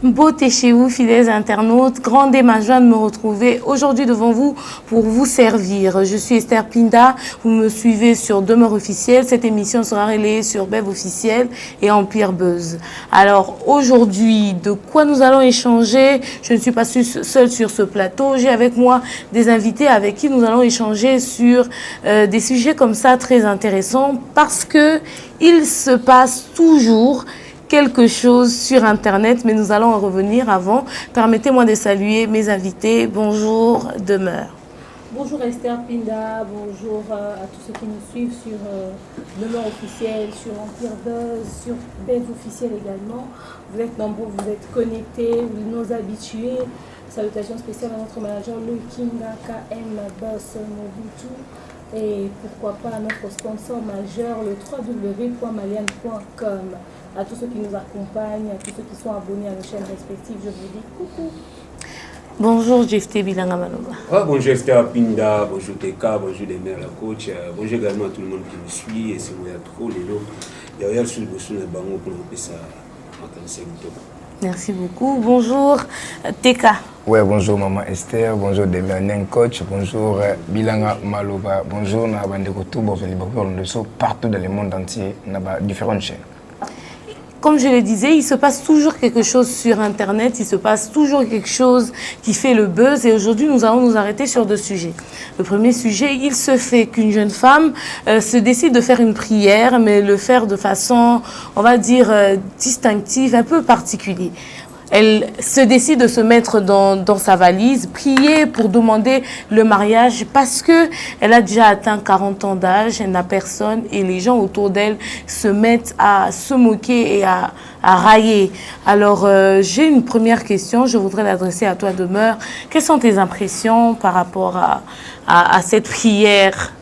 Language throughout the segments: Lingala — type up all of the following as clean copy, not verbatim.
Beauté chez vous, fidèles internautes, grande et ma joie de me retrouver aujourd'hui devant vous pour vous servir. Je suis Esther Pinda, vous me suivez sur Demeure Officielle. Cette émission sera relayée sur Bev Officiel et Empire Buzz. Alors aujourd'hui, de quoi nous allons échanger? Je ne suis pas seule sur ce plateau. J'ai avec moi des invités avec qui nous allons échanger sur des sujets comme ça très intéressants parce que il se passe toujours quelque chose sur Internet, mais nous allons en revenir avant. Permettez-moi de saluer mes invités. Bonjour, Demeure. Bonjour Esther Pinda, bonjour à tous ceux qui nous suivent sur Demeure Officiel, sur Empire Buzz, sur Bev Officiel également. Vous êtes nombreux, vous êtes connectés, nos habitués. Salutations spéciales à notre manager Louis Kinga, KM, Boss, Mobutu. Et pourquoi pas à notre sponsor majeur, le www.malian.com. À tous ceux qui nous accompagnent, à tous ceux qui sont abonnés à nos chaînes respectives, je vous dis coucou. Bonjour Jefté Bilanga Maloba. Bonjour Esther Pinda, bonjour Teka, bonjour les mères, la coach, bonjour également à tout le monde qui nous suit. Et c'est moi trop les lots. D'ailleurs, je suis le bango pour nous ça en 45 minutes. Merci beaucoup. Bonjour Teka. Ouais, bonjour Maman Esther, bonjour Demeure coach, bonjour Bilanga Maloba, bonjour Nabandeko Toubo, partout dans le monde entier, dans différentes chaînes. Comme je le disais, il se passe toujours quelque chose sur Internet, il se passe toujours quelque chose qui fait le buzz. Et aujourd'hui, nous allons nous arrêter sur deux sujets. Le premier sujet, il se fait qu'une jeune femme se décide de faire une prière, mais le faire de façon, on va dire, distinctive, un peu particulière. Elle se décide de se mettre dans sa valise, prier pour demander le mariage parce que elle a déjà atteint 40 ans d'âge, elle n'a personne et les gens autour d'elle se mettent à se moquer et à railler. Alors, j'ai une première question, je voudrais l'adresser à toi, Demeure. Quelles sont tes impressions par rapport à cette prière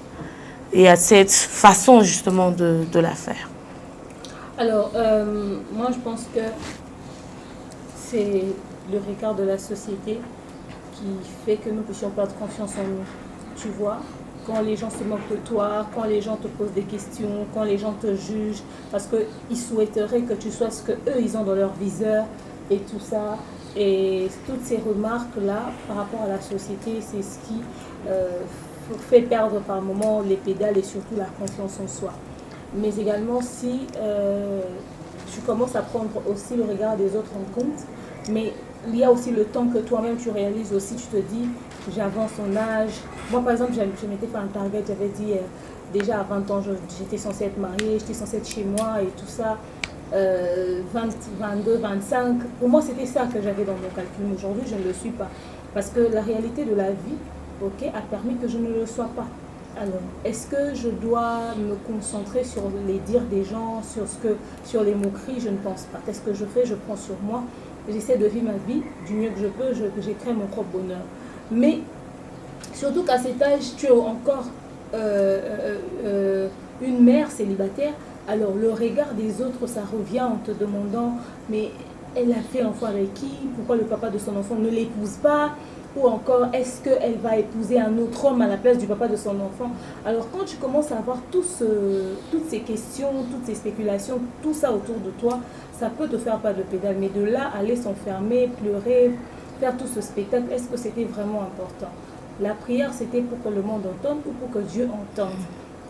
et à cette façon justement de la faire? Alors, moi je pense que c'est le regard de la société qui fait que nous puissions perdre confiance en nous. Tu vois, quand les gens se moquent de toi, quand les gens te posent des questions, quand les gens te jugent, parce qu'ils souhaiteraient que tu sois ce qu'eux, ils ont dans leur viseur et tout ça. Et toutes ces remarques-là, par rapport à la société, c'est ce qui fait perdre par moments les pédales et surtout la confiance en soi. Mais également, si tu commences à prendre aussi le regard des autres en compte, mais il y a aussi le temps que toi-même tu réalises aussi, tu te dis, j'avance en âge. Moi par exemple, je m'étais fait un target, j'avais dit déjà à 20 ans, j'étais censée être mariée, j'étais censée être chez moi et tout ça, 22, 25. Pour moi c'était ça que j'avais dans mon calcul, mais aujourd'hui je ne le suis pas. Parce que la réalité de la vie a permis que je ne le sois pas. Alors, est-ce que je dois me concentrer sur les dires des gens, sur les moqueries? Je ne pense pas. Qu'est-ce que je fais? Je prends sur moi. J'essaie de vivre ma vie du mieux que je peux. J'ai créé mon propre bonheur. Mais, surtout qu'à cet âge, tu es encore une mère célibataire. Alors, le regard des autres, ça revient en te demandant, mais elle a fait l'enfant avec qui? Pourquoi le papa de son enfant ne l'épouse pas? Ou encore, est-ce qu'elle va épouser un autre homme à la place du papa de son enfant? Alors, quand tu commences à avoir toutes ces questions, toutes ces spéculations, tout ça autour de toi, ça peut te faire pas de pédale. Mais de là, aller s'enfermer, pleurer, faire tout ce spectacle, est-ce que c'était vraiment important? La prière, c'était pour que le monde entende ou pour que Dieu entende.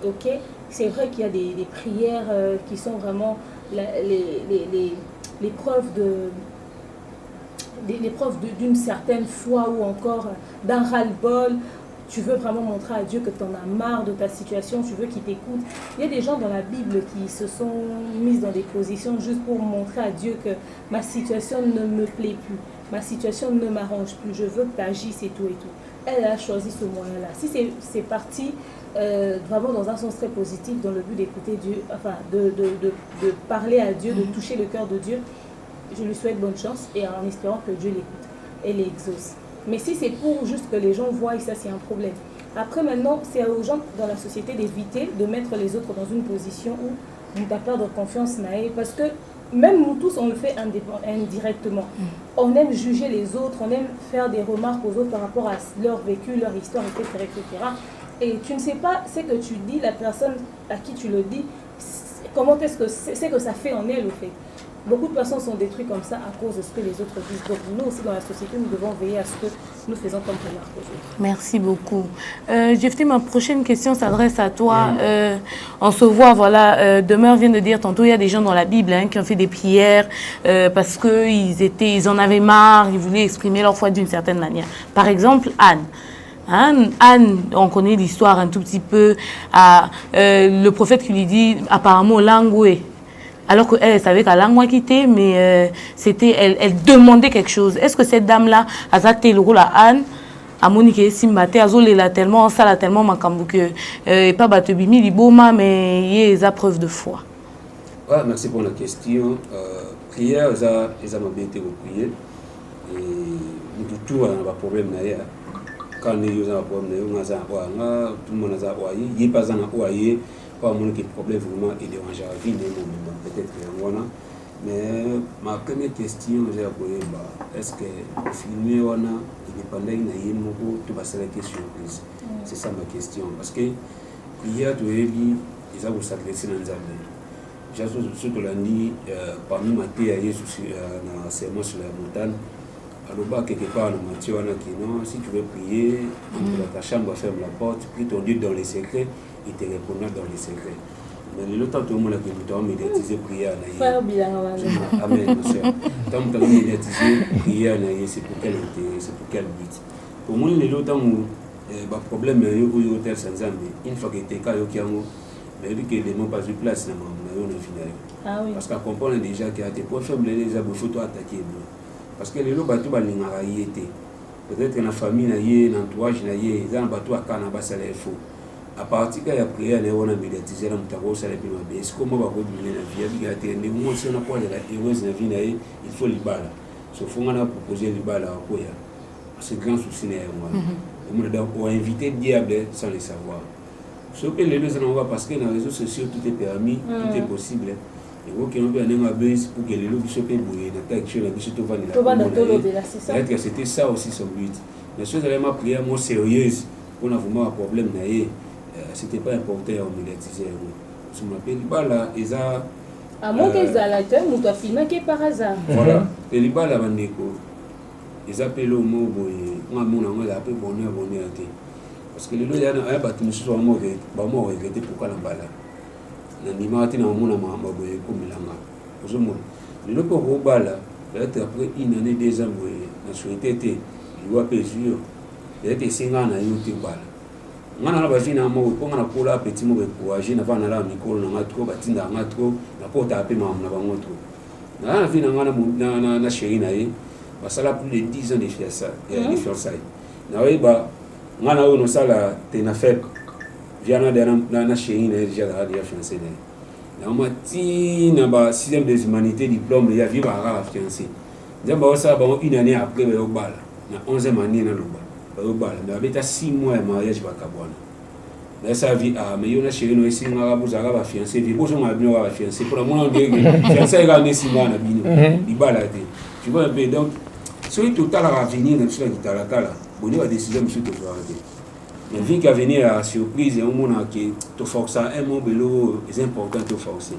Ok? C'est vrai qu'il y a des prières qui sont vraiment les preuves d'une certaine foi ou encore d'un ras-le-bol. Tu veux vraiment montrer à Dieu que tu en as marre de ta situation, tu veux qu'il t'écoute. Il y a des gens dans la Bible qui se sont mis dans des positions juste pour montrer à Dieu que ma situation ne me plaît plus, ma situation ne m'arrange plus, je veux que tu agisses et tout et tout. Elle a choisi ce moyen-là. Si c'est parti vraiment dans un sens très positif, dans le but d'écouter Dieu, enfin de parler à Dieu, de toucher le cœur de Dieu, je lui souhaite bonne chance et en espérant que Dieu l'écoute et l'exauce. Mais si c'est pour juste que les gens voient, ça c'est un problème. Après, maintenant, c'est aux gens dans la société d'éviter de mettre les autres dans une position où tu as perdre confiance naïve. Parce que même nous tous, on le fait indirectement. On aime juger les autres, on aime faire des remarques aux autres par rapport à leur vécu, leur histoire, etc. etc. Et tu ne sais pas ce que tu dis, la personne à qui tu le dis, comment est-ce que c'est que ça fait en elle, au fait. Beaucoup de personnes sont détruites comme ça à cause de ce que les autres disent. Donc nous aussi dans la société, nous devons veiller à ce que nous faisons comme remarque aux autres. Merci beaucoup. Jeffrey, ma prochaine question s'adresse à toi. On se voit, voilà, Demeure vient de dire tantôt, il y a des gens dans la Bible qui ont fait des prières parce qu'ils en avaient marre, ils voulaient exprimer leur foi d'une certaine manière. Par exemple, Anne. Anne, on connaît l'histoire un tout petit peu, le prophète qui lui dit apparemment langue. Alors qu'elle savait qu'elle a quitté, mais elle demandait quelque chose. Est-ce que cette dame-là a été le rôle à Anne, à Monique Simbate, à Zolela tellement, ça l'a tellement manqué que pas Batebimi, Liboma, mais il y a des preuves de foi. Ouais, merci pour la question. Prière, ça m'a bien été prier. Et tout le monde a un problème. Quand on a un problème, tout le monde a un problème. Il n'y a pas un problème. Pas mon problème vraiment et dérange la vie peut-être mais ma première question c'est est-ce que filmer on a indépendant tout va ser la surprise. C'est ça ma question parce que prière tu es dit ils ont s'adresser dans Nzambe. J'ai surtout la nuit parmi ma théâtre dans serment sur la montagne. Alors quelque part dans Matthieu qui non si tu veux prier entre ta chambre ferme la porte prie ton Dieu dans les secrets. Il te répondra dans les secrets. Mais le temps tout le monde a médiatisé prière. Amen, ma soeur. Tant que tu as médiatisé prière, c'est pour quel intérêt, c'est pour quel but. Pour moi, le temps où le problème est au sans Zambie, une fois que tu es calé au Kiango, mais vu que les mots pas de place, parce qu'on comprend déjà qu'il y a des points faibles, les gens faut attaquer. Parce que les gens battus par l'ingaraïté. Peut-être que la famille, l'entourage, ils ont battu à Canada, ça les faux. À partir de la prière, on a médiatisé dans le ça les bien. Est-ce qu'on va donner la vie? Si on a pas de la heureuse la vie, il faut les balles. Sauf qu'on a proposé les balles à quoi? C'est grand souci. On a invité le diable sans le savoir. Ce que les deux en parce que dans les réseaux sociaux, tout est permis, tout est possible. Et vous qui ont vu un buzz pour que les gens puissent bouiller, peut-être c'était ça aussi son but. Mais si vous avez ma prière moins sérieuse, on a vraiment un problème. C'était pas important à médiatiser. Je m'appelle Libala, ils ont. À moins qu'ils aient la ou tu as filmé par hasard. Voilà, et Libala Bandeko, ils appellent au mot, on a appelé bonheur. Parce que les gens, il y a un bâtiment qui sont morts, regretté pourquoi la bala. L'animation dans le monde a été comme il y a un bala, peut-être après une année, 2 ans, la société, il doit payer. Il y a 5 ans, il y a un bala. On a pas fini à moi, on a pour la petite mauvaise courage, n'a pas la micro, n'a pas trop, batinda n'a trop, n'a pas tapé ma n'a pas trop. On a fini à na chérie naïe, parce que ça a plus de 10 ans de faire ça, de faire ça. Naïe bah, on a eu nos salles, t'es na fait, viens na chérie naïe déjà la radio français naïe. Na ma ti na ba 6e des humanités diplôme, il y a vivre à fiancé. D'abord ça, bon une année après, il y a au bal, na 11e année na l'oba. Mais avec 6 mois de mariage, mais ça vit à mais il y a chérie nous ici on a fiancé vie bonjour ma bien va fiancé pour le moment fiancé il a 6 mois na bino il balade tu vois un peu donc celui total à venir dans celui qui là bon il va décider monsieur de arrêter mais vu qu'à venir à surprise et on a qui te force un mot below est important de forcer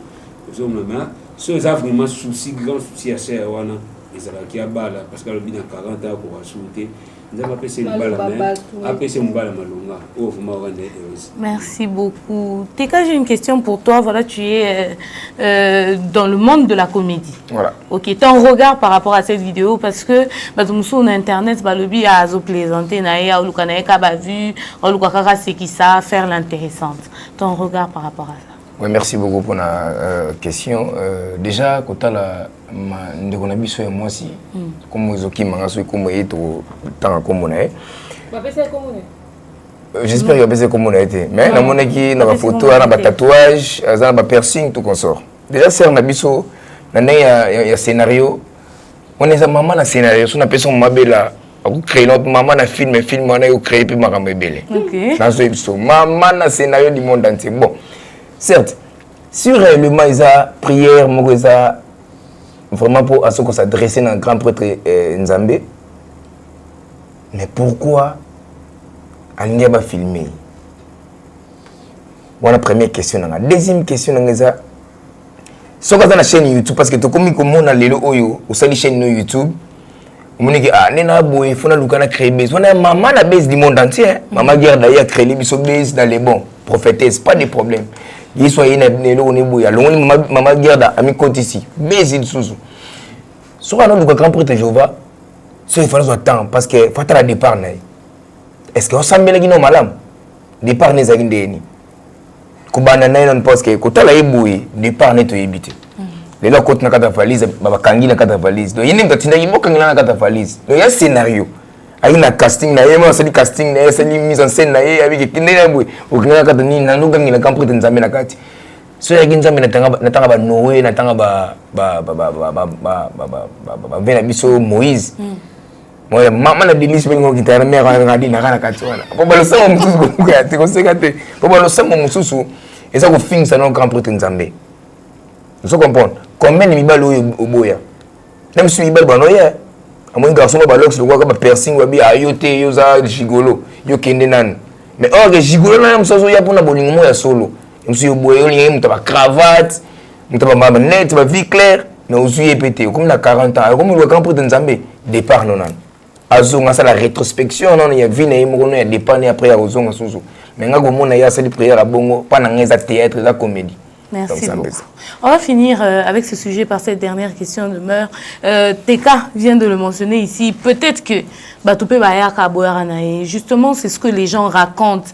aux hommes mais ceux ça vraiment souci grand souci à faire wana et ça qui a balle parce que le bilan 40 ans pour assurer. Merci beaucoup. Teka, j'ai une question pour toi. Voilà, tu es dans le monde de la comédie. Voilà. Ok, ton regard par rapport à cette vidéo, parce que sur Internet, le but à plaisanter, faire l'intéressante. Ton regard par rapport à ça. Oui, merci beaucoup pour la question. Déjà, quand tu as moi aussi, comme j'espère qu'il va passer comme on a été. Mais dans mon équipe, dans la photo, dans le tatouage, dans le piercing, tout consort. Déjà, c'est un il y a un scénario. On est un maman dans le scénario. On a personne mabé là. Vous créez notre maman na film on a créé puis maman belé. OK. Dans ce épisode, maman na scénario du monde entier. Bon, certes, sur le maïsa prière, mon vraiment pour à ce qu'on s'adresse à un grand prêtre Nzambé. Mais pourquoi on a pas filmé? Voilà la première question. La deuxième question, si on a la chaîne YouTube, parce que tu comme on a les oyo, ou ça chaîne YouTube, on dit que ah nena boy, faut na lukana créer base. On a maman la base du monde entier. Maman guerre d'ailleurs créer les base dans les bons prophétesses, pas de problème. Ils sont inébnés on est boya. L'on maman guerre da ami côté ici. Base de sous. Si on a le grand prêtre Jéhovah, ça il faut le temps parce que faut attendre départ na. Est-ce que on s'en mêle guino malam? Départ ne zagindeni. Kubana na non parce que kotala eboui départ neto yebité. Les là côté na kata valise baba kangi na kata valise. Donc yini mtatinda yiboka ngina na kata valise. Donc il y a scénario. Ayi na casting na yema sali casting na sali mise en scène na ye avec kinde na boui. Okina kata ni na nuga ngina kamprete nzambe na kati. So ya nzambe na tanga ba Noé na tanga ba vena biso Moïse. Moi maman na Denise bengo kitana mère ngadi na kana katwana. Ko balo sama mususu ko ya te ko sekate. Ko balo sama mususu eza ko finisa no grand prêtre Nzambe. Vous comprenez? Combien de mibalo oboya? Même si mibalo bano ya. Amon garçon ba lox le quoi ba piercing wa bi ayote yo za gigolo. Yo kende nan. Mais or gigolo na mususu ya pona bolingo mo ya solo. Mususu yo boya yo lingi mutaba cravate, mutaba mama net, ba vie claire, mais osuye pété comme na 40 ans. Comme le grand prêtre Nzambe départ nonan. Azonga ça la rétrospection non il y a vu na yimono ya dépanner après ya ozonga susu mais nga komona ya sali prière à bongo pas na ngeza théâtre la comédie. Merci beaucoup. On va finir avec ce sujet par cette dernière question de Meur. Teka vient de le mentionner ici. Peut-être que Batoupé Bayaka Boyaranae, justement, c'est ce que les gens racontent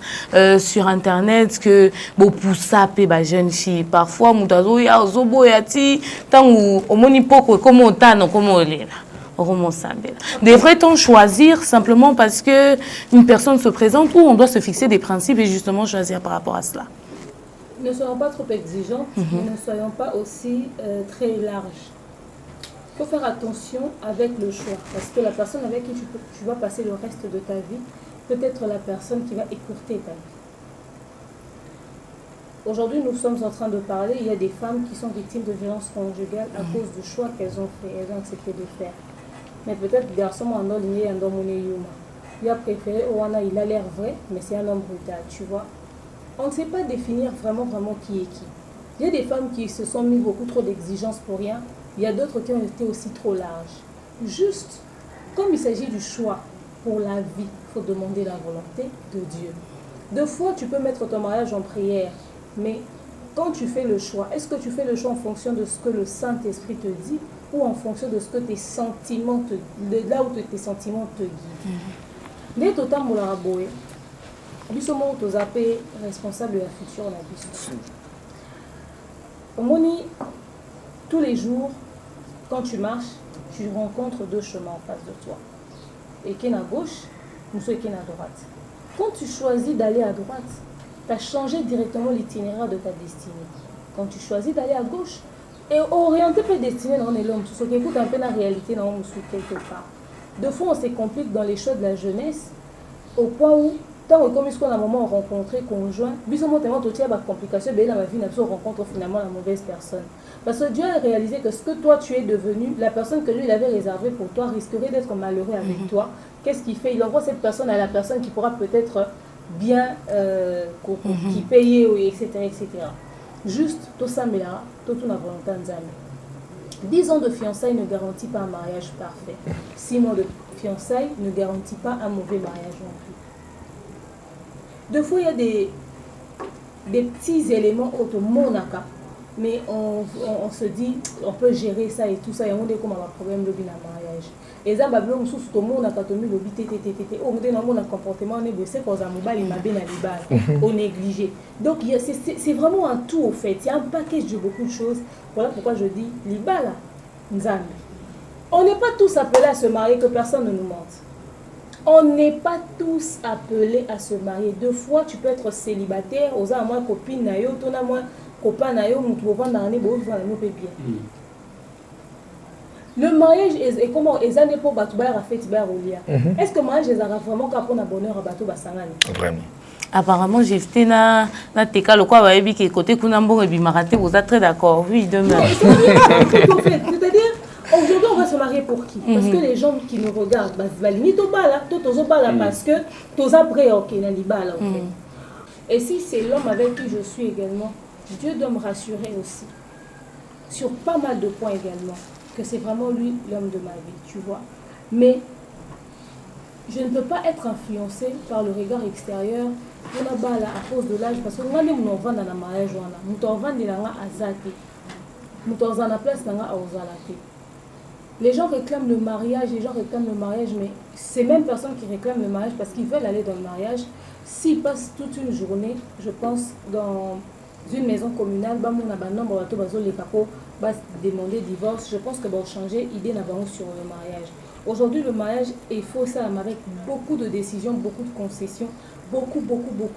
sur Internet, que Bopoussa pe ba jeune fille. Parfois, Moutazo ya Ozobo yati, tant ou Omonipoko, comme on t'a, non, comme on l'est là. Devrait-on choisir simplement parce qu'une personne se présente ou on doit se fixer des principes et justement choisir par rapport à cela? Ne soyons pas trop exigeants, mais ne soyons pas aussi très larges. Il faut faire attention avec le choix, parce que la personne avec qui tu vas passer le reste de ta vie peut être la personne qui va écourter ta vie. Aujourd'hui, nous sommes en train de parler, il y a des femmes qui sont victimes de violences conjugales à cause du choix qu'elles ont fait, elles ont accepté de faire. Mais peut-être garçon en lié un homme yuma. Il a préféré Owana, il a l'air vrai, mais c'est un homme brutal, tu vois. On ne sait pas définir vraiment qui est qui. Il y a des femmes qui se sont mis beaucoup trop d'exigences pour rien. Il y a d'autres qui ont été aussi trop larges. Juste, comme il s'agit du choix pour la vie, il faut demander la volonté de Dieu. Deux fois, tu peux mettre ton mariage en prière, mais quand tu fais le choix, est-ce que tu fais le choix en fonction de ce que le Saint-Esprit te dit ou en fonction de ce que tes sentiments là où tes sentiments te guident? Les totam moularaboé, bisomo tozape responsable de la future la biso. Omoni, tous les jours, quand tu marches, tu rencontres deux chemins en face de toi. Et qui est à gauche, ou qui est à droite. Quand tu choisis d'aller à droite, tu as changé directement l'itinéraire de ta destinée. Quand tu choisis d'aller à gauche, et orienter ta destinée dans l'homme, tout ce qui écoute un peu la réalité dans quelque part. De fois, on se complique dans les choses de la jeunesse, au point où, tant que comme ce qu'on a un moment rencontré conjoint, bisous tellement tout il y a des complications, mais dans ma vie, on rencontre finalement la mauvaise personne. Parce que Dieu a réalisé que ce que toi tu es devenu, la personne que lui il avait réservée pour toi risquerait d'être malheureux avec toi. Qu'est-ce qu'il fait? Il envoie cette personne à la personne qui pourra peut-être bien qui paye, etc., etc. Juste, tout ça, mais là, tout a volonté de 10 ans de fiançailles ne garantit pas un mariage parfait. 6 mois de fiançailles ne garantit pas un mauvais mariage non plus. Deux fois, il y a des petits éléments automonaka, mais on se dit, on peut gérer ça et tout ça, et on dit comment on a un problème de mariage. Et ça, on sous tout le monde a mis le BTTTT. On a un comportement négocié quand on négligé. Donc c'est vraiment un tout au fait. Il y a un package de beaucoup de choses. Voilà pourquoi je dis Libala, Nzambe. On n'est pas tous appelés à se marier, que personne ne nous mente. On n'est pas tous appelés à se marier. Deux fois, tu peux être célibataire, aux à moins copine nayo, ton à moins copain nayo, nous trouvons dans l'année, bon, bien. Le mariage est comment les années pour Batouba a fait Tibaroulia. Est-ce que le mariage est vraiment pour un bonheur à Batouba Sangani? Vraiment. Apparemment, j'ai fait na teka le quoi va ebi que côté Kunambo et Bimarate, vous êtes très d'accord. Oui, demain. C'est-à-dire, aujourd'hui, on va se marier pour qui? Parce que les gens qui nous regardent, parce que tous après, ok, et si c'est l'homme avec qui je suis également, Dieu doit me rassurer aussi sur pas mal de points également, que c'est vraiment lui l'homme de ma vie, tu vois. Mais je ne peux pas être influencée par le regard extérieur à cause de l'âge, parce que moi, je suis dans le mariage, je suis dans la place, les gens réclament le mariage, mais ces mêmes personnes qui réclament le mariage parce qu'ils veulent aller dans le mariage, s'ils passent toute une journée, je pense, dans une maison communale, demander divorce, je pense que vont changer l'idée sur le mariage. Aujourd'hui, le mariage est faux, ça avec beaucoup de décisions, beaucoup de concessions, beaucoup,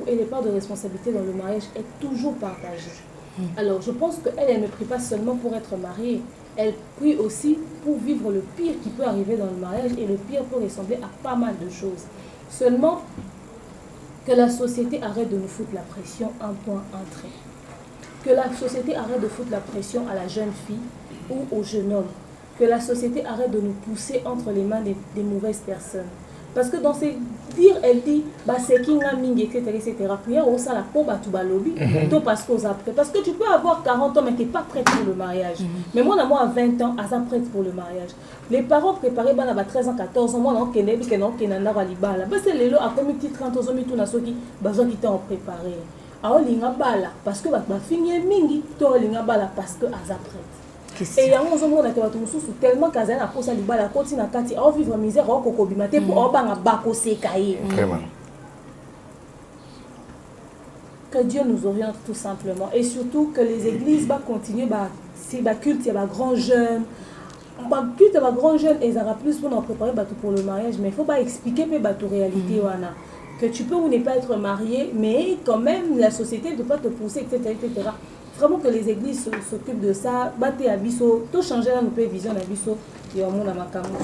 et les parts de responsabilité dans le mariage est toujours partagée. Alors, je pense qu'elle ne prie pas seulement pour être mariée, elle prie aussi pour vivre le pire qui peut arriver dans le mariage, et le pire peut ressembler à pas mal de choses. Seulement, que la société arrête de nous foutre la pression, un point, un trait. Que la société arrête de foutre la pression à la jeune fille ou au jeune homme. Que la société arrête de nous pousser entre les mains des mauvaises personnes. Parce que dans ses dires, elle dit, c'est qui n'a ming, etc. Puis on ça la peau, tout balobi, parce que tu peux avoir 40 ans, mais tu n'es pas prête pour le mariage. Mais moi, à 20 ans, à ça prête pour le mariage. Les parents préparés, 13 ans, 14 ans, moi, non, c'est les lots à comité 30 ans, tout n'a qui t'ont préparé. Alors, l'inga bala, parce que ma fille mingi, toi, l'inga bala, parce que à ça prête. Et il y a un moment où tellement qu'à a posé la continue à vivre misère au cocobimate pour bako sekaye. Que Dieu nous oriente tout simplement, et surtout que les églises continuent c'est culte, il y a grand jeune. Culte il y a grand jeune et ça va plus pour nous préparer pour le mariage, mais il faut pas expliquer la réalité que tu peux ou ne pas être marié, mais quand même la société ne doit pas te pousser, etc. Vraiment que les églises s'occupent de ça, battez à biso, tout changer là, nous pouvons vision à biso, et on a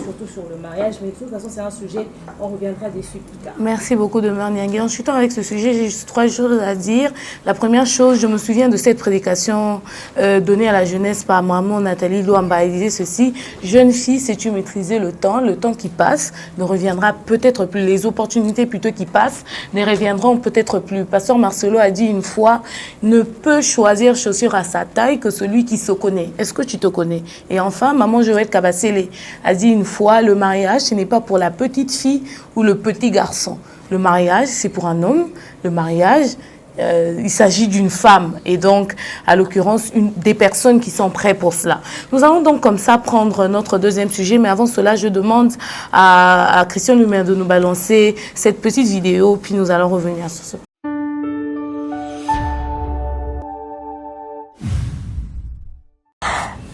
surtout sur le mariage, mais de toute façon c'est un sujet, on reviendra dessus plus tard. Merci beaucoup de Niangui. En chutant avec ce sujet, j'ai juste 3 choses à dire. La première chose, je me souviens de cette prédication donnée à la jeunesse par maman Nathalie Louamba. Elle disait ceci: jeune fille, si tu maîtrisais le temps qui passe ne reviendra peut-être plus. Les opportunités plutôt qui passent ne reviendront peut-être plus. Pasteur Marcelo a dit une fois, ne peut choisir chaussure à sa taille que celui qui se connaît. Est-ce que tu te connais? Et enfin, maman Joël Kabassele a dit une fois, le mariage, ce n'est pas pour la petite fille ou le petit garçon. Le mariage, c'est pour un homme. Le mariage, il s'agit d'une femme. Et donc, à l'occurrence, des personnes qui sont prêtes pour cela. Nous allons donc comme ça prendre notre deuxième sujet. Mais avant cela, je demande à Christian Lumière de nous balancer cette petite vidéo. Puis nous allons revenir sur ce.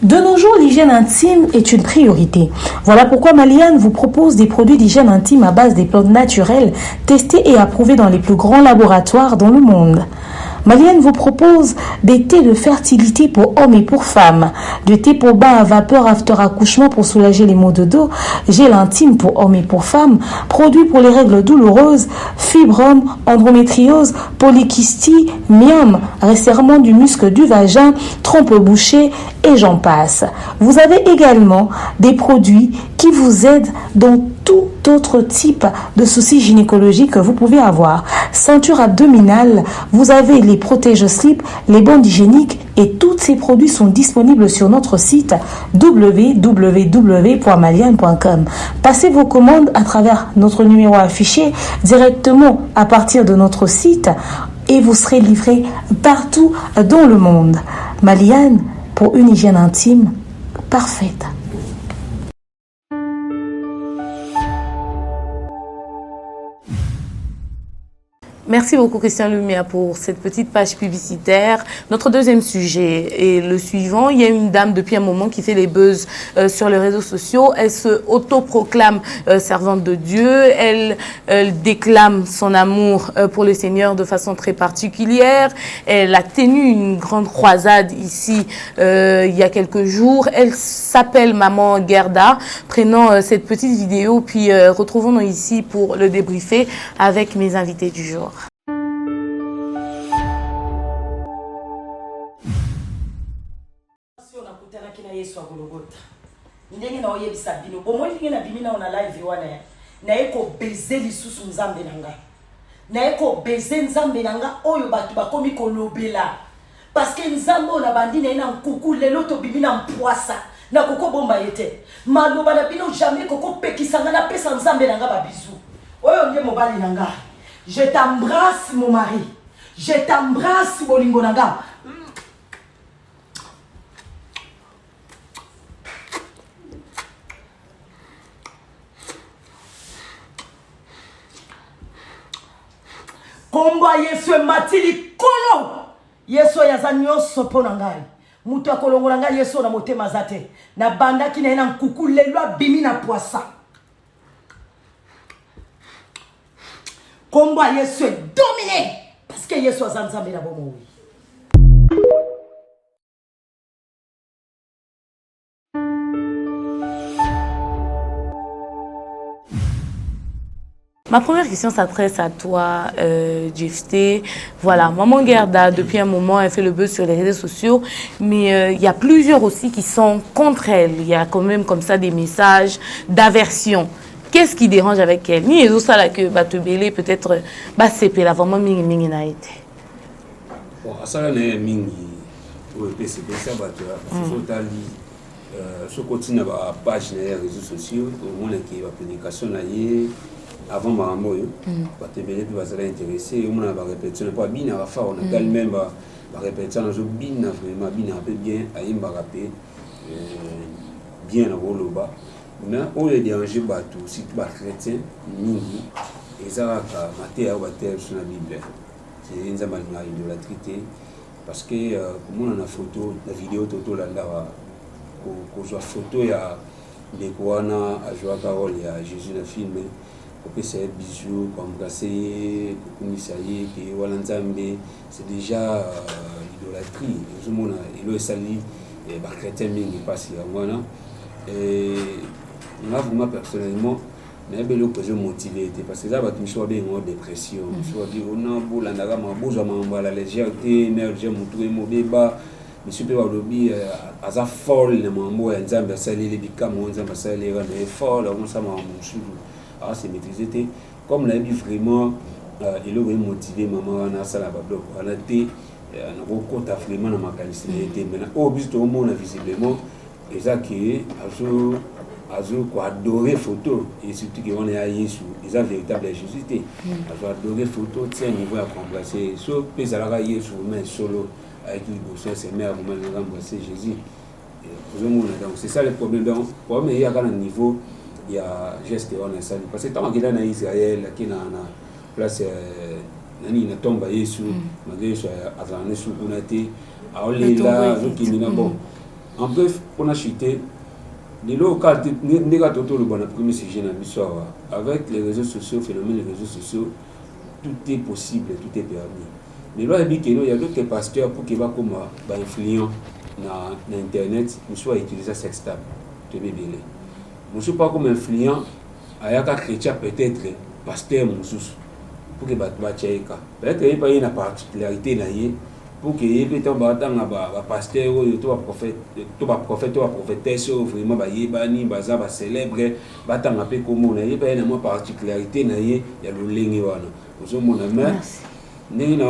De nos jours, l'hygiène intime est une priorité. Voilà pourquoi Maliane vous propose des produits d'hygiène intime à base des plantes naturelles, testés et approuvés dans les plus grands laboratoires dans le monde. Maliane vous propose des thés de fertilité pour hommes et pour femmes, des thés pour bain à vapeur after accouchement pour soulager les maux de dos, gel intime pour hommes et pour femmes, produits pour les règles douloureuses, fibrome, endométriose, polykystie, myome, resserrement du muscle du vagin, trompe bouchée et j'en passe. Vous avez également des produits qui vous aident dans tout autre type de soucis gynécologiques que vous pouvez avoir. Ceinture abdominale, vous avez les protège-slip, les bandes hygiéniques et tous ces produits sont disponibles sur notre site www.maliane.com. Passez vos commandes à travers notre numéro affiché directement à partir de notre site et vous serez livré partout dans le monde. Maliane, pour une hygiène intime parfaite. Merci beaucoup Christian Lumia pour cette petite page publicitaire. Notre deuxième sujet est le suivant. Il y a une dame depuis un moment qui fait les buzz sur les réseaux sociaux. Elle se autoproclame servante de Dieu. Elle déclame son amour pour le Seigneur de façon très particulière. Elle a tenu une grande croisade ici il y a quelques jours. Elle s'appelle Maman Gerda. Prenons cette petite vidéo puis retrouvons-nous ici pour le débriefer avec mes invités du jour. ndenge na oyebisa bino bomoi ndenge na bimi na ona live wana na eko baiser lisusu nzambe nanga na eko baiser nzambe nanga oyo batu bakomi kolobela parce que nzambe ona bandi na ina nkuku lelo to bimi na mpwasa na koko bomba yete maloba na bino jamais koko pekisanga na pesa nzambe nanga ba bisu oyo nde mobali nanga je t'embrasse mon mari je t'embrasse bolingo nanga. Komba Yesu matili kolo Yesu yaza nyonso pona ngai mutu akolongola ngai Yesu na motema zate na banda ki na ina nkuku lelo bimi na poisa komba Yesu dominé parce que Yesu azanzambe na bomo. Ma première question s'adresse à toi, Jefté. Voilà, Maman Gerda, depuis un moment, elle fait le buzz sur les réseaux sociaux, mais il y a plusieurs aussi qui sont contre elle. Il y a quand même comme ça des messages d'aversion. Qu'est-ce qui dérange avec elle? Ni les autres que Batebele peut-être c'est la vraiment mingi na été. Bon, ça là n'est mingi. Oui, c'est ça battu. Ce continue à page les réseaux sociaux, au moins qui va publication là avant ma maman, Batebele puis va se intéresser. On a répété, on pas bien à faire, on a quand même répété, on a bien vraiment bien un peu bien, à y rappeler bien à Woloba. Mais on est dérangé bateau, si tu vas chrétien, mingi, et ça va mater à bater sur la Bible. C'est une zone de la traité parce que comme on a photo, la vidéo toto là qu'on soit photo il y a des Kouana à jouer Carole il y a Jésus le film pour que c'est bisous comme casser commissaire qui voilà Nzambe c'est déjà l'idolâtrie tout le monde il est sali et bah chrétien mingi passe voilà et moi vraiment personnellement mais belo que je motivé parce que ça va me choisir bien en dépression soit dire on a beau la ndaga mabuza mamba la légèreté mais j'ai montré mon débat monsieur peut lobby aza folle na mambo ya nzambe sali les bikamo nzambe sali les mais folle on ça m'a ah c'est maîtrisé comme la vie vraiment il est motivé maman na sala ba bloc on a été na rencontre vraiment na makanisi était maintenant au but tout le monde visiblement et ça qui azo quoi adorer photo et surtout qu'on est à Jésus ils ont véritable Jésus azo adorer photo tiens niveau à remplacer so pesa la Jésus mais solo avec les bosses c'est mère vous même remplacer Jésus donc c'est ça le problème donc pour mais il y a un niveau il y a geste on est ça parce que tant qu'il est en Israël qui na place nani na tomba Yesu malgré ça azana sous kunate aole là qui ni bon en bref on a chuté de l'autre négatif le bon premier sujet dans l'histoire avec les réseaux sociaux phénomène des réseaux sociaux tout est possible tout est permis mais là il y a d'autres pasteurs pour qu'ils va comme influent na internet nous soit utiliser sextable te bébélé nous suis pas comme influent ayaka chrétien peut-être pasteur mususu pour que ba tcheka peut-être il pas une particularité na yé pour que il peut tomber dans ba pasteur ou to ba prophète ou prophétesse vraiment ba yebani baza ba célèbre ba tanga pe comme na yeba na moi particularité na yé ya lolengi wana ozo mona mais ndenge na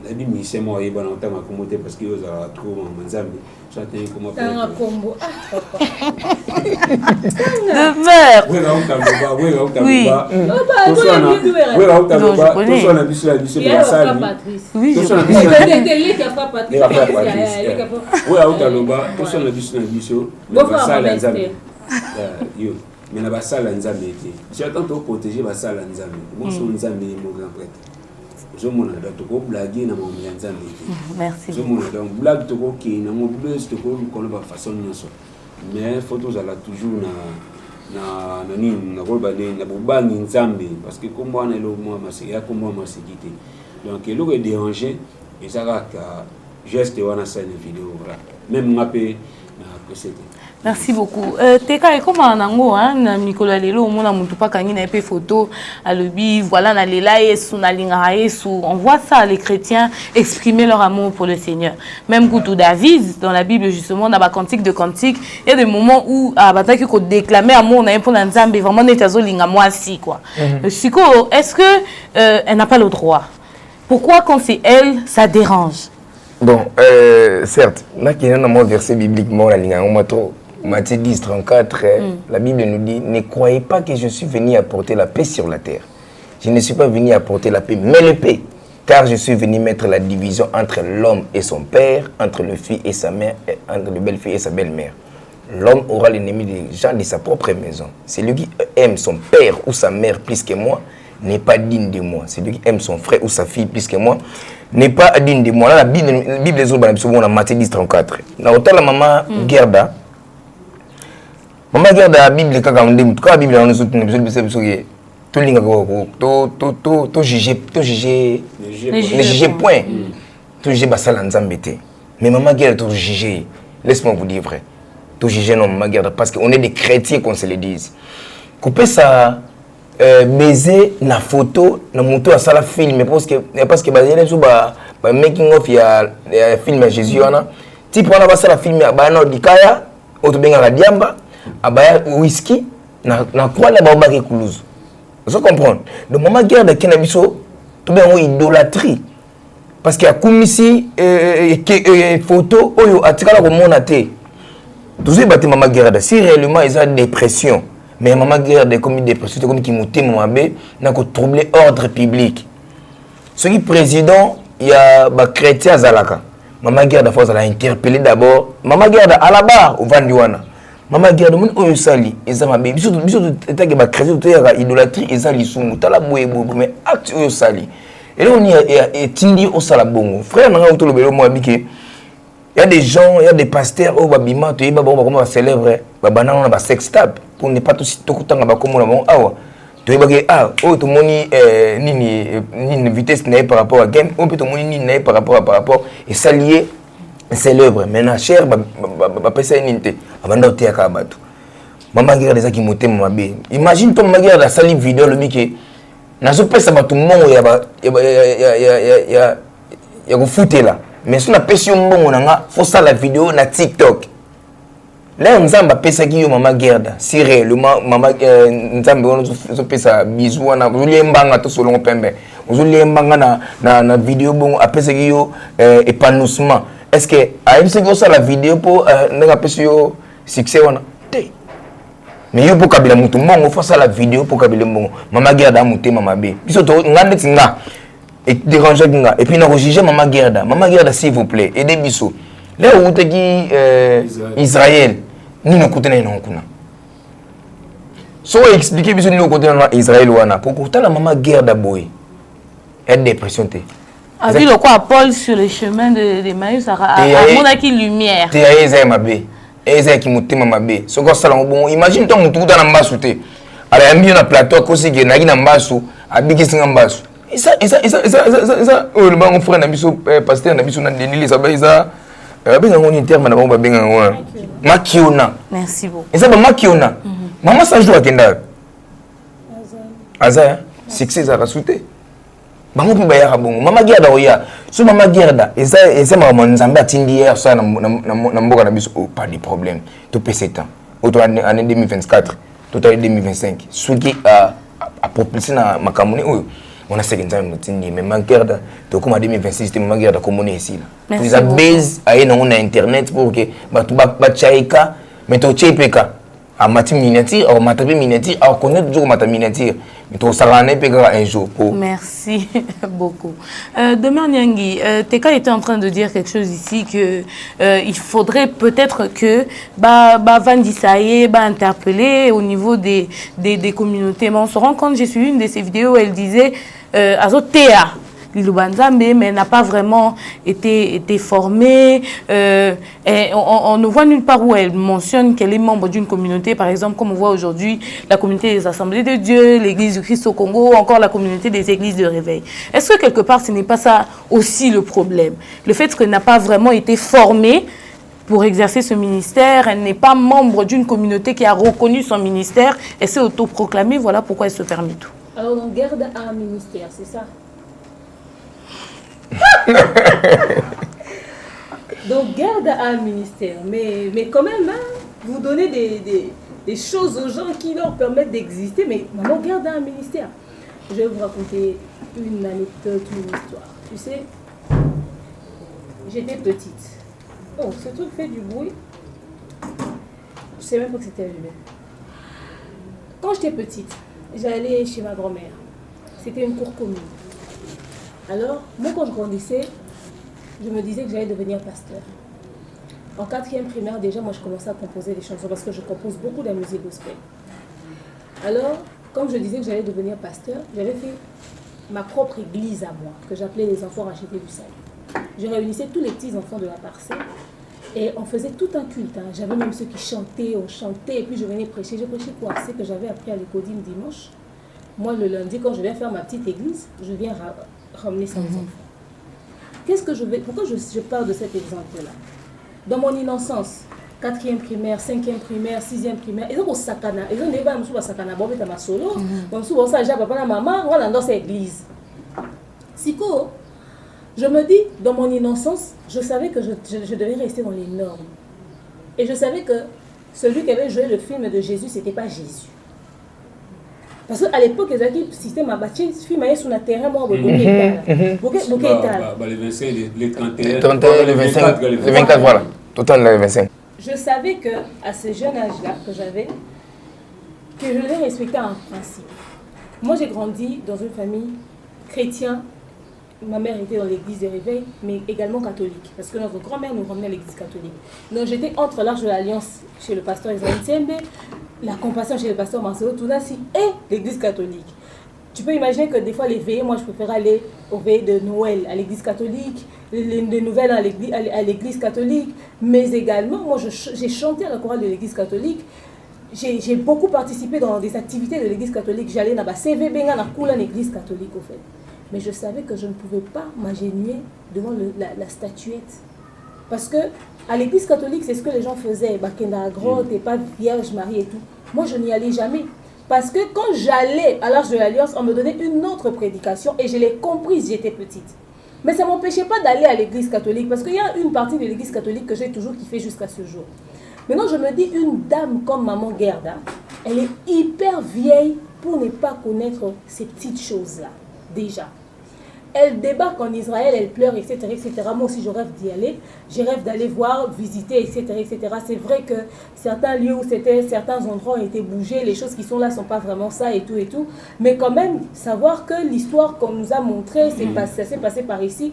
la bi mise mo yeba na tanga komote parce que yo za trop manzambi ça te comment tanga kombo de mère oui mais na basala nzambe te j'attends to protéger basala nzambe bon son nzambe mo grand prêtre ozomona toko blague na makambo ya nzambe te. Merci. Ozomona donc blague toko ki na mo buzz toko kono ba façon nyonso. Mais photos ala toujours na nini na kolba na bobangi nzambe parce que comme on est le moi masiki comme moi masikité. Donc eloko est dérangé et ça ka geste wana sa une vidéo voilà. Même mapé na précédé. Merci beaucoup. Teka et comment nango hein Nicolas Lelo au mona mutu pa kangi na epé photo à lebi voilà na lela yesu na linga yesu on voit ça les chrétiens exprimer leur amour pour le Seigneur. Même Koutou David dans la Bible justement dans la cantique de cantique il y a des moments où bataki ko déclamer amour na pour nzambe vraiment netazo linga moi si quoi. Siko est-ce que elle n'a pas le droit? Pourquoi quand c'est elle ça dérange? Bon certes là qui est dans mon verset bibliquement la linga moi trop Matthieu 10, 34, la Bible nous dit « Ne croyez pas que je suis venu apporter la paix sur la terre. Je ne suis pas venu apporter la paix, mais la paix. Car je suis venu mettre la division entre l'homme et son père, entre le fils et sa mère, et entre le belle-fille et sa belle-mère. L'homme aura l'ennemi des gens de sa propre maison. Celui qui aime son père ou sa mère plus que moi n'est pas digne de moi. Celui qui aime son frère ou sa fille plus que moi n'est pas digne de moi. Là, la Bible des autres, on Matthieu 10, 34. Dans la maman Gerda, Maman regarde la Bible quand on dit la Bible on est tout linga to juger point to juger basala nzambe te mais maman regarde to juger laisse-moi vous dire vrai to juger non maman regarde parce que on est des chrétiens qu'on se le dise couper ça baiser na photo na moto à sala film parce que basé sur ba making of ya film à Jésus ona type on a passé la film ba na dikaya auto benga la diamba abaya whisky na quoi la baba ke kuluzu vous comprenez donc maman guerre de kenabiso to be en idolâtrie parce qu'il y a komisi photo oyo atikala ko mona te toujours battre maman guerre de si réellement ils ont dépression mais maman guerre de comme dépression comme qui monte mabe na ko troubler ordre public ce qui président il y a ba chrétien zalaka maman guerre de fois elle a interpellé d'abord maman guerre à la barre au vandiwana Maman guerre de mon oyosali eza mabe biso etake ba crédit to ya idolâtrie eza lisumu tala boyebo mais acte oyosali et là on y a tindi au sala bongo frère nanga utolo belo mo abike il y a des gens il y a des pasteurs au babima to yeba ba comment célèbre ba banana na ba sex tape pour ne pas tout tokutanga ba komo na bon awa to yeba ke oh to moni nini vitesse na par rapport à game on peut to moni nini na par rapport et s'allier c'est l'œuvre maintenant cher ba pesa ninte abanda otea ka bato mama ngira des qui moté mabe imagine ton mama ngira la sali vidéo le bike nazo pesa bato mbongo ya ko futela mais sur la pesa mbongo nanga faut ça la vidéo na TikTok là nzamba pesa ki yo mama ngira si réellement mama nzamba on pesa bisou na zuliembanga to solongo pembe zuliembanga na vidéo bongo apesa ki yo épanouissement. Est-ce que a ça la vidéo pour n'a pas sur succès on a mais yo pour kabila mutu mongo faut ça la vidéo pour kabila mongo mama gerda muté mama be biso to ngande tinga et déranger nga et puis na juger mama gerda s'il vous plaît aidez biso là où qui Israël ni no kutena ino kuna so expliquer biso ni no kutena Israël wana pour que la mama gerda boy elle dépression té a vu le quoi Paul sur le chemin de Emmaüs à mon aki lumière te eza mabe eza ki mutema mabe soko sala ngobongo imagine ton mutu na mbasu te ala yambi na plateau kosi ke na kina mbasu abiki singa mbasu isa oh le bango frère na biso pasteur na biso na denili ça ba isa benga ngoni terme na ba benga ngona makiona merci beaucoup isa ba makiona mama sa joie kenda azaya succès za rasute bango pe bayaka bongo mama gerda oya so mama gerda eza mama nzambe atindi hier ça na mboka na biso pas de problème to pese temps auto année 2024 to année 2025 soki a propulser na makamuni oyo on a ce nzambe mutindi mais mama gerda to comme 2026 te mama gerda comme on est ici là ils a base aye na internet pour que ba chaika mais to chepeka a mati miniature au matabe miniature au connaître toujours mata miniature mais to salane peka un jour pour merci beaucoup demain Nyangi Teka était en train de dire quelque chose ici que il faudrait peut-être que Vandisaye interpeller au niveau des communautés mais on se rend compte j'ai suivi une de ses vidéos où elle disait azotea Lilubanzambe, mais n'a pas vraiment été formée. Et on ne voit nulle part où elle mentionne qu'elle est membre d'une communauté, par exemple, comme on voit aujourd'hui la communauté des Assemblées de Dieu, l'Église du Christ au Congo, encore la communauté des églises de réveil. Est-ce que quelque part, ce n'est pas ça aussi le problème? Le fait qu'elle n'a pas vraiment été formée pour exercer ce ministère, elle n'est pas membre d'une communauté qui a reconnu son ministère, elle s'est autoproclamée, voilà pourquoi elle se permet tout. Alors on garde un ministère, c'est ça? Donc garde un ministère, mais quand même, hein, vous donnez des choses aux gens qui leur permettent d'exister, mais maman garde un ministère. Je vais vous raconter une anecdote, une histoire. Tu sais, j'étais petite. Oh, ce truc fait du bruit. Je sais même pas que c'était allumé. Quand j'étais petite, j'allais chez ma grand-mère. C'était une cour commune. Alors, moi quand je grandissais, je me disais que j'allais devenir pasteur. En 4e primaire, déjà, moi je commençais à composer des chansons parce que je compose beaucoup de la musique gospel. Alors, comme je disais que j'allais devenir pasteur, j'avais fait ma propre église à moi, que j'appelais les enfants rachetés du salut. Je réunissais tous les petits enfants de la parcelle et on faisait tout un culte. Hein. J'avais même ceux qui chantaient, on chantait, et puis je venais prêcher. Je prêchais quoi? C'est que j'avais appris à l'écodime dimanche. Moi, le lundi, quand je viens faire ma petite église, je viens ramener 100 enfants. Qu'est-ce que je vais... Pourquoi je parle de cet exemple-là? Dans mon innocence, 4e primaire, 5e primaire, 6e primaire, ils ont sakana. Ils ont débat, ils ont sakana. Bon, mais ma solo. Bon, souvent ça, j'ai papa et maman, on va dans cette église. Siko, je me dis, dans mon innocence, je savais que je devais rester dans les normes. Et je savais que celui qui avait joué le film de Jésus, c'était pas Jésus. Parce qu'à l'époque, ils avaient dit, système à bâtir, film est sur le terrain, moi, les 25, les 31, les 25, les 24, voilà. Total, les 25. Je savais qu'à ce jeune âge-là que j'avais, que je devais respecter un principe. Moi, j'ai grandi dans une famille chrétienne. Ma mère était dans l'église des réveils, mais également catholique. Parce que notre grand-mère nous ramenait à l'église catholique. Donc j'étais entre l'Arche de l'Alliance chez le pasteur Israël Tiembe, la Compassion chez le pasteur Marcelo Tounassi et l'église catholique. Tu peux imaginer que des fois les veillées, moi je préfère aller aux veillées de Noël à l'église catholique, les nouvelles à l'église catholique, mais également, moi j'ai chanté à la chorale de l'église catholique. J'ai beaucoup participé dans des activités de l'église catholique. J'allais dans la CVB, dans l'église catholique au fait. Mais je savais que je ne pouvais pas m'agenouiller devant la statuette. Parce que à l'église catholique, c'est ce que les gens faisaient. Bakenda grotte, t'es pas Vierge Marie et tout. Moi, je n'y allais jamais. Parce que quand j'allais à l'Arche de l'Alliance, on me donnait une autre prédication et je l'ai comprise, j'étais petite. Mais ça ne m'empêchait pas d'aller à l'église catholique. Parce qu'il y a une partie de l'église catholique que j'ai toujours kiffé jusqu'à ce jour. Maintenant, je me dis, une dame comme Maman Gerda, elle est hyper vieille pour ne pas connaître ces petites choses-là. Déjà. Elle débarque en Israël, elle pleure, etc., etc. Moi aussi, je rêve d'y aller. Je rêve d'aller voir, visiter, etc., etc. C'est vrai que certains lieux où certains endroits ont été bougés, les choses qui sont là ne sont pas vraiment ça et tout et tout. Mais quand même, savoir que l'histoire qu'on nous a montrée, ça s'est passé par ici.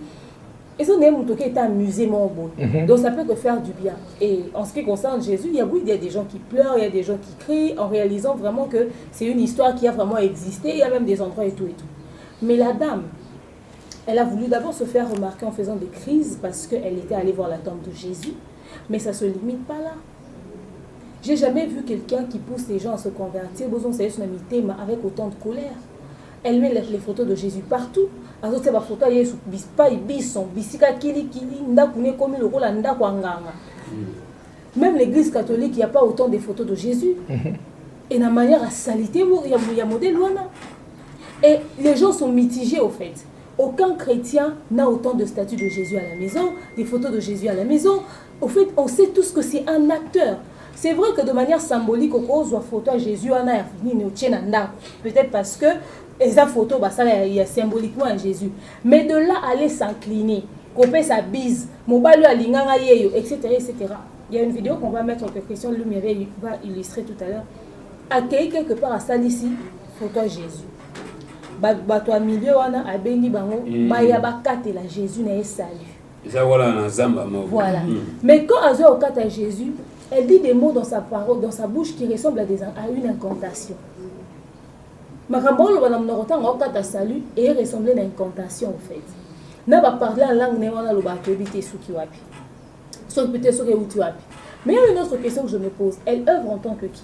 Et ça, est amusé, mon bon. Donc, ça peut que faire du bien. Et en ce qui concerne Jésus, il y a des gens qui pleurent, il y a des gens qui crient, en réalisant vraiment que c'est une histoire qui a vraiment existé. Il y a même des endroits et tout et tout. Mais la dame, elle a voulu d'abord se faire remarquer en faisant des crises parce qu'elle était allée voir la tombe de Jésus. Mais ça ne se limite pas là. J'ai jamais vu quelqu'un qui pousse les gens à se convertir avec autant de colère. Elle met les photos de Jésus partout. Même l'église catholique, il n'y a pas autant de photos de Jésus. Et la manière à saliter, il y a modèle. Et les gens sont mitigés au fait. Aucun chrétien n'a autant de statues de Jésus à la maison, des photos de Jésus à la maison. Au fait, on sait tous que c'est un acteur. C'est vrai que de manière symbolique, on voit photo à Jésus, peut-être parce que les photos, il y a symboliquement à Jésus. Mais de là, aller s'incliner, couper sa bise, etc., etc. Il y a une vidéo qu'on va mettre, que Christian Lumière va illustrer tout à l'heure. Accueillir quelque part à Salissi, photo à Jésus. Bato a milieu wana abendi bango baya bakate la Jésus na salut. Ça voilà na zamba ma. Voilà. Mais quand Azo okata à Jésus, elle dit des mots dans sa parole, dans sa bouche qui ressemblent à une incantation. Makambolo bana mnorota ngokata salut et ressembler à une incantation en fait. Na ba parler en langue néwana lo ba tobité souki wapi. Sauf peut-être souki uti wapi. Mais il y a une autre question que je me pose. Elle œuvre en tant que qui?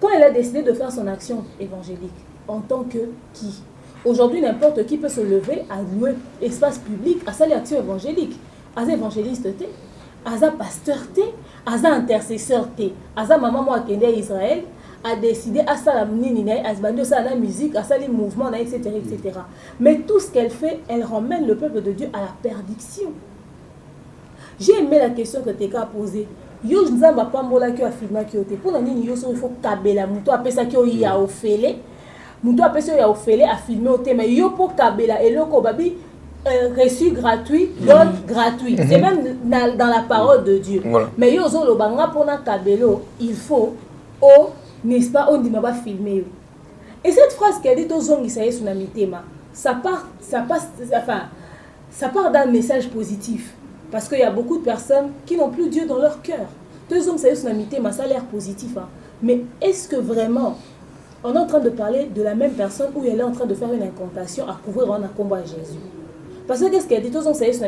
Quand elle a décidé de faire son action évangélique, en tant que qui? Aujourd'hui, n'importe qui peut se lever à louer espace public à sa action évangélique. À sa évangéliste, à sa pasteur, à sa intercesseur, à sa maman moi qui est Israël, a décidé à sa à la musique, à sa les mouvements, etc., etc. Mais tout ce qu'elle fait, elle ramène le peuple de Dieu à la perdition. J'ai aimé la question que Teka a posée. Yo nzamba pambola ki afirma ki ote. Pour nani yo so il faut kabela muto apesa ki o ya ofele. Muto apesa ya ofele afirmer ote mais yo pour kabela eloko babi reçu gratuit, don gratuit. C'est même dans la parole de Dieu. Voilà. Mais yo zo lo banga pour na kabelo, il faut o n'est-ce pas on dit ma ba filmer. Et cette phrase qu'elle dit aux zongi ça y est tsunami tema, ça part d'un message positif. Parce qu'il y a beaucoup de personnes qui n'ont plus Dieu dans leur cœur. Deux hommes, ça y a l'air positif. Hein. Mais est-ce que vraiment, on est en train de parler de la même personne ou elle est en train de faire une incantation à couvrir un combat à Jésus? Parce que qu'est-ce qu'elle dit? Deux hommes, ça y a il y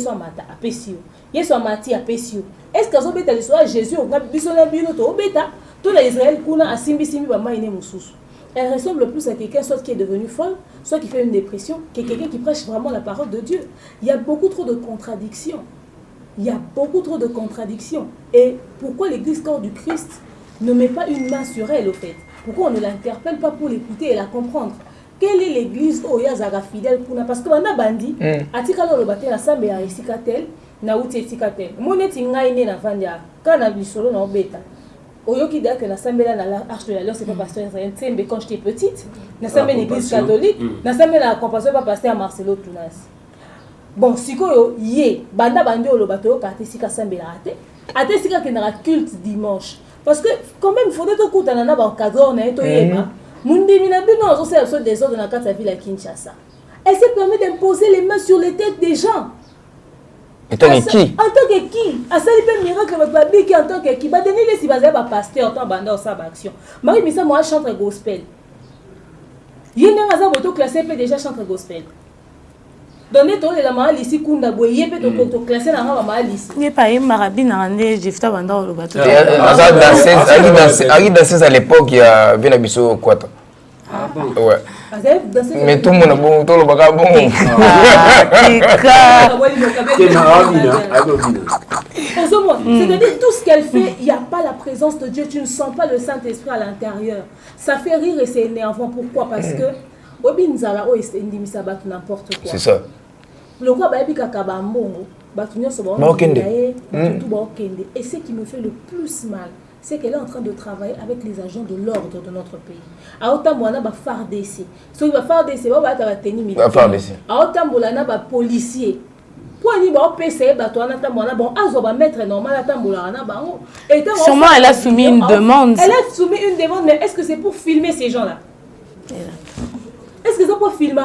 a mata à Pessio. Il y a mati à Pessio. Est-ce que vous avez dit Jésus au bêta? Tout l'Israël, kuna a simbi bama ine mususu. Elle ressemble plus à quelqu'un soit qui est devenu folle, soit qui fait une dépression, que quelqu'un qui prêche vraiment la parole de Dieu. Il y a beaucoup trop de contradictions. Il y a beaucoup trop de contradictions. Et pourquoi l'Église corps du Christ ne met pas une main sur elle au fait? Pourquoi on ne l'interpelle pas pour l'écouter et la comprendre? Quelle est l'Église où il y a Zara fidèle? Parce que on a bandi, atikalo le baté la sambe ya isikatel, na uti isikatel. Moneti ngaine na vandia, kana bisolo na obeta. Oyoki da que la sambela na l'arche de l'alliance c'est pas pasteur Israël Tsembe quand j'étais petite na sambe une église catholique na sambe la compassion pas pasteur Marcelo Tunas. Bon sikoyo yé banda bandi olobato ka tesika sambe la raté atesika que na culte dimanche parce que quand même il faudrait que kutana na ba cadre na eto yeba mundi mina bino ozo se absolument des ordres na kata ville à Kinshasa. Elle s'est permis d'imposer les mains sur les têtes des gens. En tant que qui? En tant que qui? À ça, il peut miracle votre babi qui en tant que qui? Bah, donner les si basé à pasteur, en tant banda, ça action. Marie, mais ça, moi, chante gospel. Il y a un auto classé, peut déjà chanter gospel. Donnez toi les lamas ici, Kunda Boye, peut auto classé dans la maman ici. Il n'y a pas un marabi dans l'année, j'ai fait un banda au bateau. À danser à l'époque, il y a Venabiso Kwata. Ah bon? Ouais. Mais tout le monde a bon, tout le monde a bon. C'est-à-dire tout ce qu'elle fait, il n'y a pas la présence de Dieu, tu ne sens pas le Saint-Esprit à l'intérieur. Ça fait rire et c'est énervant. Pourquoi? Parce que n'importe quoi. C'est ça. Le quoi et ce qui me fait le plus mal, c'est qu'elle est en train de travailler avec les agents de l'ordre de notre pays. À Otamboana, il va faire des essais. Si il va faire des essais, il va faire des militaires. À Otamboana, il va policier. Pour aller au PC, mettre normal à sûrement, elle a soumis une demande. Elle a soumis une demande, mais est-ce que c'est pour filmer ces gens-là? Est-ce que c'est pour filmer?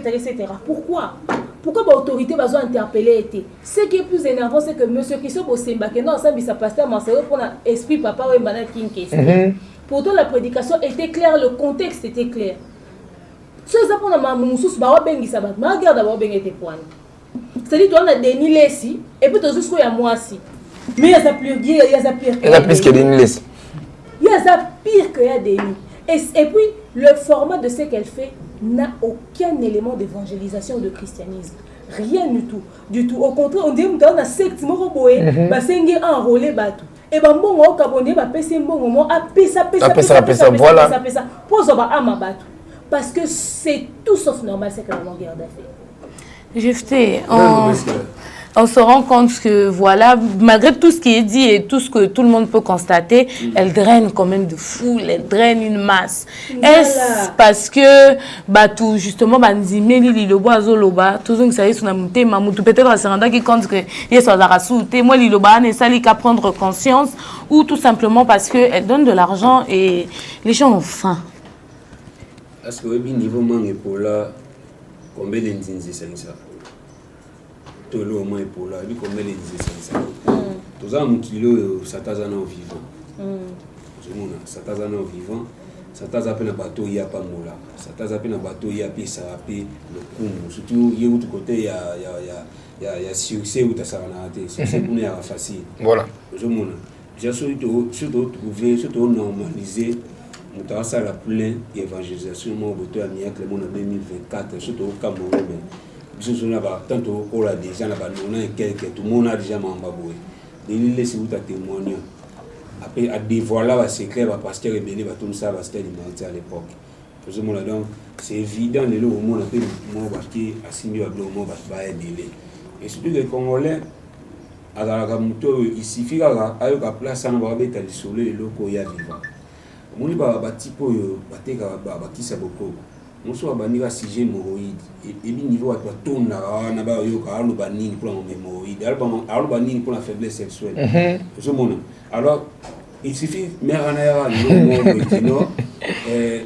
Etc. Pourquoi? Pourquoi l'autorité va interpeller? Ce qui est plus énervant, c'est que M. Kiso Bosemba, qui est dans sa pasteur Marcelo, pour l'esprit papa ou Emmanuel King. Pourtant, la prédication était claire, le contexte était clair. Ce qui est pour la moussous, regarde d'abord bien tes points. C'est-à-dire, tu as des nilesi, et puis tu as juste y a moi aussi. Mais il y a pire qu'il y a des nilesi. Il y a pire qu'il y a des nilesi. Et puis, le format de ce qu'elle fait n'a aucun élément d'évangélisation ou de christianisme. Rien du tout. Du tout. Au contraire, on dit que dans la secte, on a enrôlé bateau. Et bien, on a abonné, on a voilà. Parce que c'est tout sauf normal, c'est que la longueur d'affaires. On se rend compte que, voilà, malgré tout ce qui est dit et tout ce que tout le monde peut constater, elle draine quand même de foule, elle draine une masse. Voilà. Est-ce parce que, tout justement, peut-être à Seranda qui compte que moi, Liloba n'est sali qu'à prendre conscience, ou tout simplement parce qu'elle donne de l'argent et les gens ont faim. Est-ce que au niveau mangue pour là, combien de c'est ça? Tout le monde pour là, combien de Tous un kilo satazana au vivant. Satazana au vivant. Sataza pe na bateau il y a pas mola. Sataza pe na bateau il y a pe ça pe le coup. Surtout il y a autre côté il y a succès ou ta sarana té. C'est pour nous facile. Voilà. Je mon. J'ai surtout trouver surtout normaliser on ça la plein évangélisation mon boto à miracle mon 2024 surtout au Cameroun mais je là bas tantôt on a déjà là bas on a quelques tout le monde a déjà m'embaboué. Il laisse vous ta témoigner. Après à dévoiler va secret va pasteur rebelle va tout ça va c'était à l'époque parce que mon donc c'est évident les lots au monde après moi parce que assimilé à blanc moi va aider et surtout les Congolais à la gamuto il suffit à avec la place en va mettre le soleil les locaux y a vivant mon ba tipo yo bateka ba kisa boko moso ba nika sujet hémorroïde et bi niveau à toi tourne na ba yo ka alu ba nini pour un hémorroïde alu ba nini pour la faiblesse sexuelle je mon alors il suffit merana no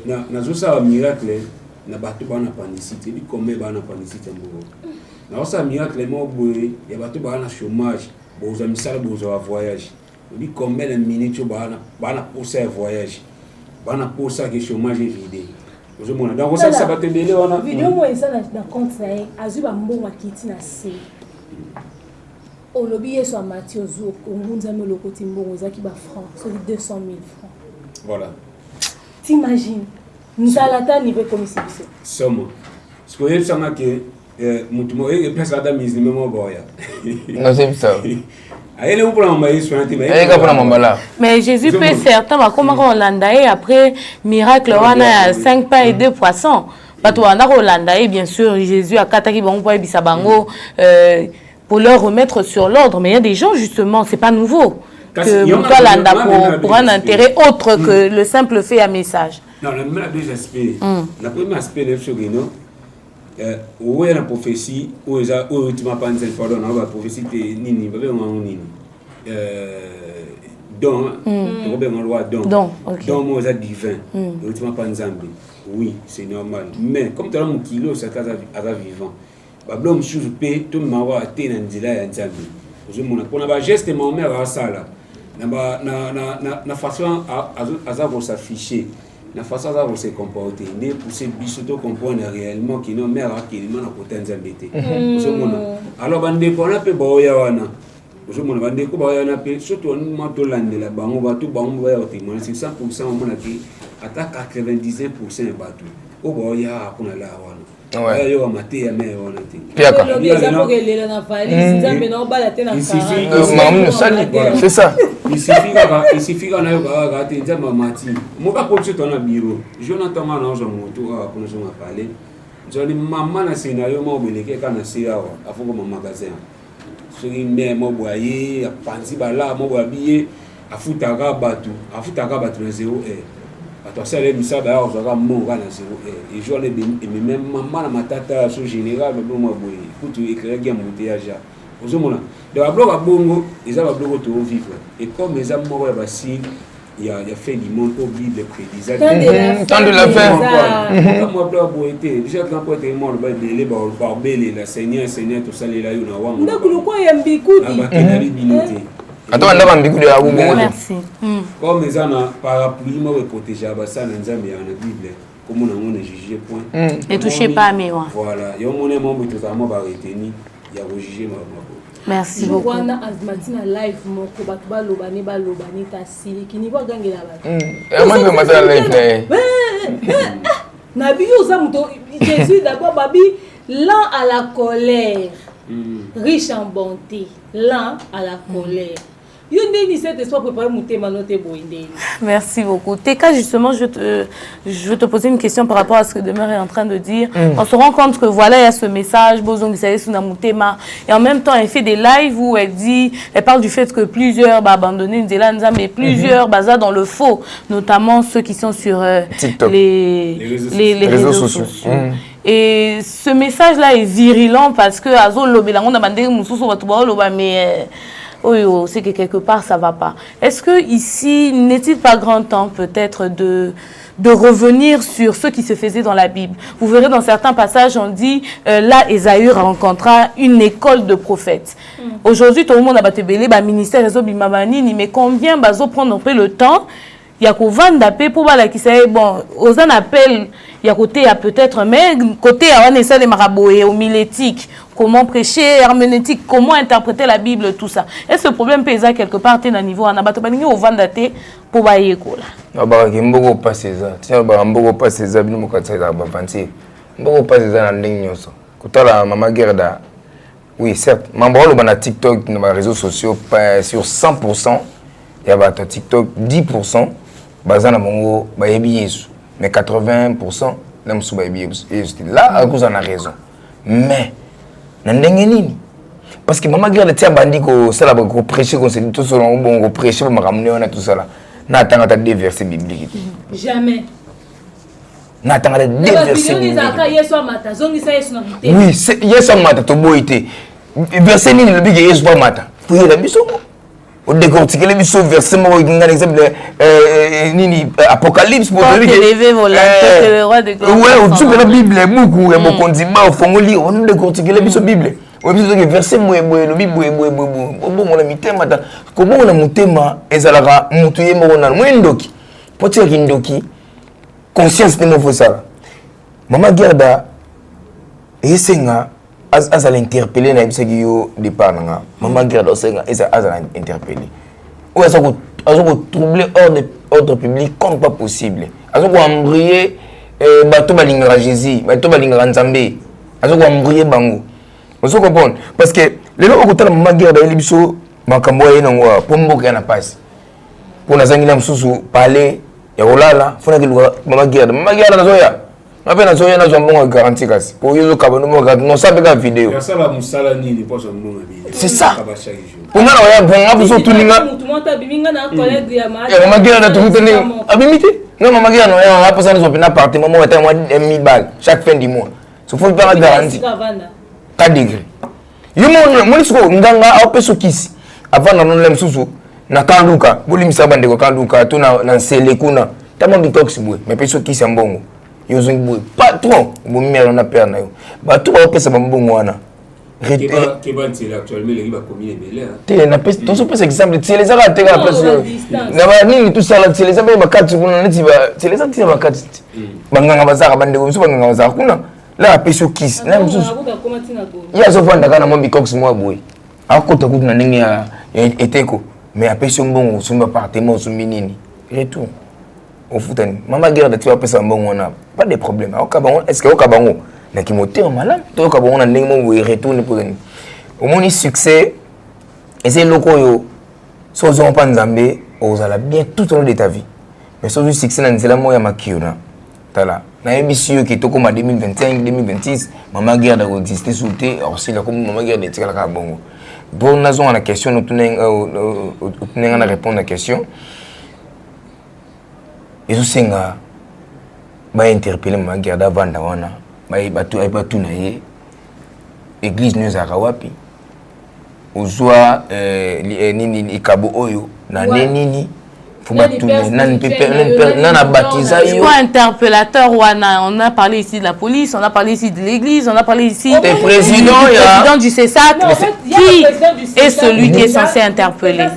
na zo sa miracle na bato ba na pandicite bi comme ba na pandicite mbo na ça miracle mo boy ya bato ba na chômage bo za misala bo za voyage bi comme les minutes ba na pour ça voyage ba na pour ça que chômage est vidé je mon donc ça va te délai on a vidéo moi ça dans compte na azuba mbongo akiti na se olobi yeso amati ozo ngunza me lokoti mbongo zaki ba francs so 200 000 francs voilà t'imagines nzalata niveau comme ça somme ce que je sais que mutumo et place la dame musulman mo boya non c'est ça ayele pour la maïs sointé mais Jésus peut certains comment on landaye après miracle on a 5 pains et 2 poissons bato on a landaye bien sûr Jésus a kataki bango pour ebisa bango pour leur remettre sur l'ordre mais il y a des gens justement c'est pas nouveau que Mutua landa pour un intérêt autre que le simple fait à message. Non, il y a deux aspects. Le premier aspect de Fshogino, où est la prophétie, où tu m'as pas dit, pardon, la prophétie de Nini, don, Robert Malois, don, moi, c'est divin, où tu m'as pas dit, oui, c'est normal. Mais comme tu as un kilo, c'est à vivant. Bablom choupe, tout m'avoir été dans le et un je m'en pour la geste mon mère à ça là na façon à s'afficher la façon à se comporter né pour se bisoto comprendre réellement qui non mère qui demande à côté nzambete je m'en alors bande ko na pe boya wana je m'en bande ko boya na pe surtout on m'a to landela bango ba tout bango ba témoin c'est 100% on a dit attaque 99% bateau au boya kuna la wana ouais yo amate ya mais on était c'est ça il suffit qu'on a eu gâté nzamba mati moka poche ton bureau Jonathan mana ozo moto a pour nous parler joli maman na scénario mo beleke kana sira afongo mon magasin sur une mère mo boyer a panzi bala mo boyer afutaka batu na 0 attention les misa ba ozoka mo kana 0 et je les même maman na matata so général ba mo boyer pour tout éclairer game montage ozomona de la bloc à bongo ils ont bloc to vivre et comme les amours ba si il y a fait du monde au Bible prédisait temps de la fin comme moi bloc boité déjà quand pour être mort ba délai ba barbelé la Seigneur tout ça les là yo na wa ndakulu ko yambikuti attends on a ambiku de la bongo merci comme les ana parapluie mo protéger ba ça na nzambe na Bible comme on a jugé point ne touchez pas à mes oins voilà yo mon mon totalement ba retenir il y a jugé ma merci beaucoup. Wana azmatina live moko bato balobani ta sili kini ba gangela ba. Moi je m'attends live na biyo za muto Jésus d'abord babi lent à la colère, riche en bonté, lent à la colère. Merci beaucoup. Teka, justement, je veux te poser une question par rapport à ce que Demeure est en train de dire. On se rend compte que voilà, il y a ce message, et en même temps, elle fait des lives où elle parle du fait que plusieurs abandonnés, mais plusieurs bazar dans le faux, notamment ceux qui sont sur les réseaux sociaux. Et ce message-là est virulent parce que Azo Lobelango n'a pas dit mais oh, c'est que quelque part ça va pas. Est-ce que ici n'est-il pas grand temps peut-être de revenir sur ce qui se faisait dans la Bible? Vous verrez dans certains passages, on dit là Ésaü rencontra une école de prophètes. Aujourd'hui, tout le monde a battu le ministère mais combien bazo prendre un peu le temps? Il y a qu'au vendre pour qui sait bon, aux en appel, il y a côté à peut-être mais côté à on essaie de marabouer au milétique, comment prêcher, herméneutique, comment interpréter la Bible, tout ça. Est-ce que le problème paysan quelque part est à niveau en abattu au vendre pour bailler quoi là? Bah qui m'bogo passer ça, tiens bah m'bogo passer ça, bino mokatsa ça bah fancy, m'bogo passer ça dans ligne ça. Quand la maman Gerda, oui certes, m'embrouille dans TikTok, dans les réseaux sociaux, pas sur 100%, il y a bah TikTok 10%. Bazana mongo bayebi yesu mais 80% nem sou bayebi yesu là à cause on a raison mais na ndenge nini parce que maman Gerda tia bandi ko sala ba ko prêcher ko c'est tout selon bon ko prêcher ba makamne on a tout ça là na tanga ta des versets bibliques jamais na tanga des versets bibliques oui c'est yesu mata to boité verset nini le big yesu ba mata pour la biso au décortiquer les missions versets moi un exemple nini apocalypse pour élever le roi de gloire ouais au tout la bible beaucoup et beaucoup condiment au fond lire on décortiquer les missions bible au biso que verset moi le bible bon on a mis thème comment on a mutema ezalaka mutu ye mo na mwendoki poti ki ndoki conscience de mo ça maman Gerda esenga as l'interpeller na biso yo départ nga maman Gerda osenga as l'interpeller ou as ko troubler ordre public comme pas possible as ko embrayer bato balinga Jésus bato balinga Nzambe as ko embrayer bango vous comprenez parce que les gens okutana maman Gerda eli biso makambo ya nango po mboka na passe pour na zangila msusu parler ya olala fona kiluka maman Gerda nazoya appelle nazoya na zambongo garantie kasi pour yo kabano mo non sabe ka vidéo ya sala musala nini pour son moment c'est ça on a ya bonga biso tuninga mutumata biminga na collègue ya maman Gerda tukutani abimite non maman Gerda no ya passa na zopina parti maman wata moi 1000 balles chaque fin du mois so faut pas garantie 4 degrés yo mo siko nganga apeso kisi avant na non lem susu na kanduka bolimisa bande ko kanduka to na nsele kuna tama bitox boy mais peso kisi ambongo yo zongi boy patron bo mère na père na yo ba to ba pesa bambongo wana Keba ntile actuellement les ba combien belé te na pesa to so pesa exemple ti les ara te ka pesa na ba nini tout ça là ti les ba ba kati kuna neti ba ti les ati ba kati banganga bazaka bande ko so banganga bazaka kuna la peso kisi na msusu ya so fanda kana mo bitox mo boy akota kuna ndenge ya eteko mais apeso mbongo sumba appartement sumbi nini retour au foutani maman Gerda tu vas pesa mbongo na pas de problème est-ce que okabango na kimote en malade to okabango na ndenge mo retourner pour ni au moins succès et c'est loko yo so zo pa Nzambe ozala bien tout au long de ta vie mais so succès na nzela mo ya makiona tala na émission qui to comme 2025 2026 maman Gerda ko exister sous té aussi la comme maman Gerda tikala ka bongo bon nazo na question nous tenir na répondre à la question et so senga ba interpeller maman Gerda vanda wana ba tout na ye église nous a wapi ozwa nini ikabo oyo na nini interpellateur, on a parlé ici de la police, on a parlé ici de l'église, on a parlé ici du président du CESAC, qui est celui qui est censé interpeller. Parce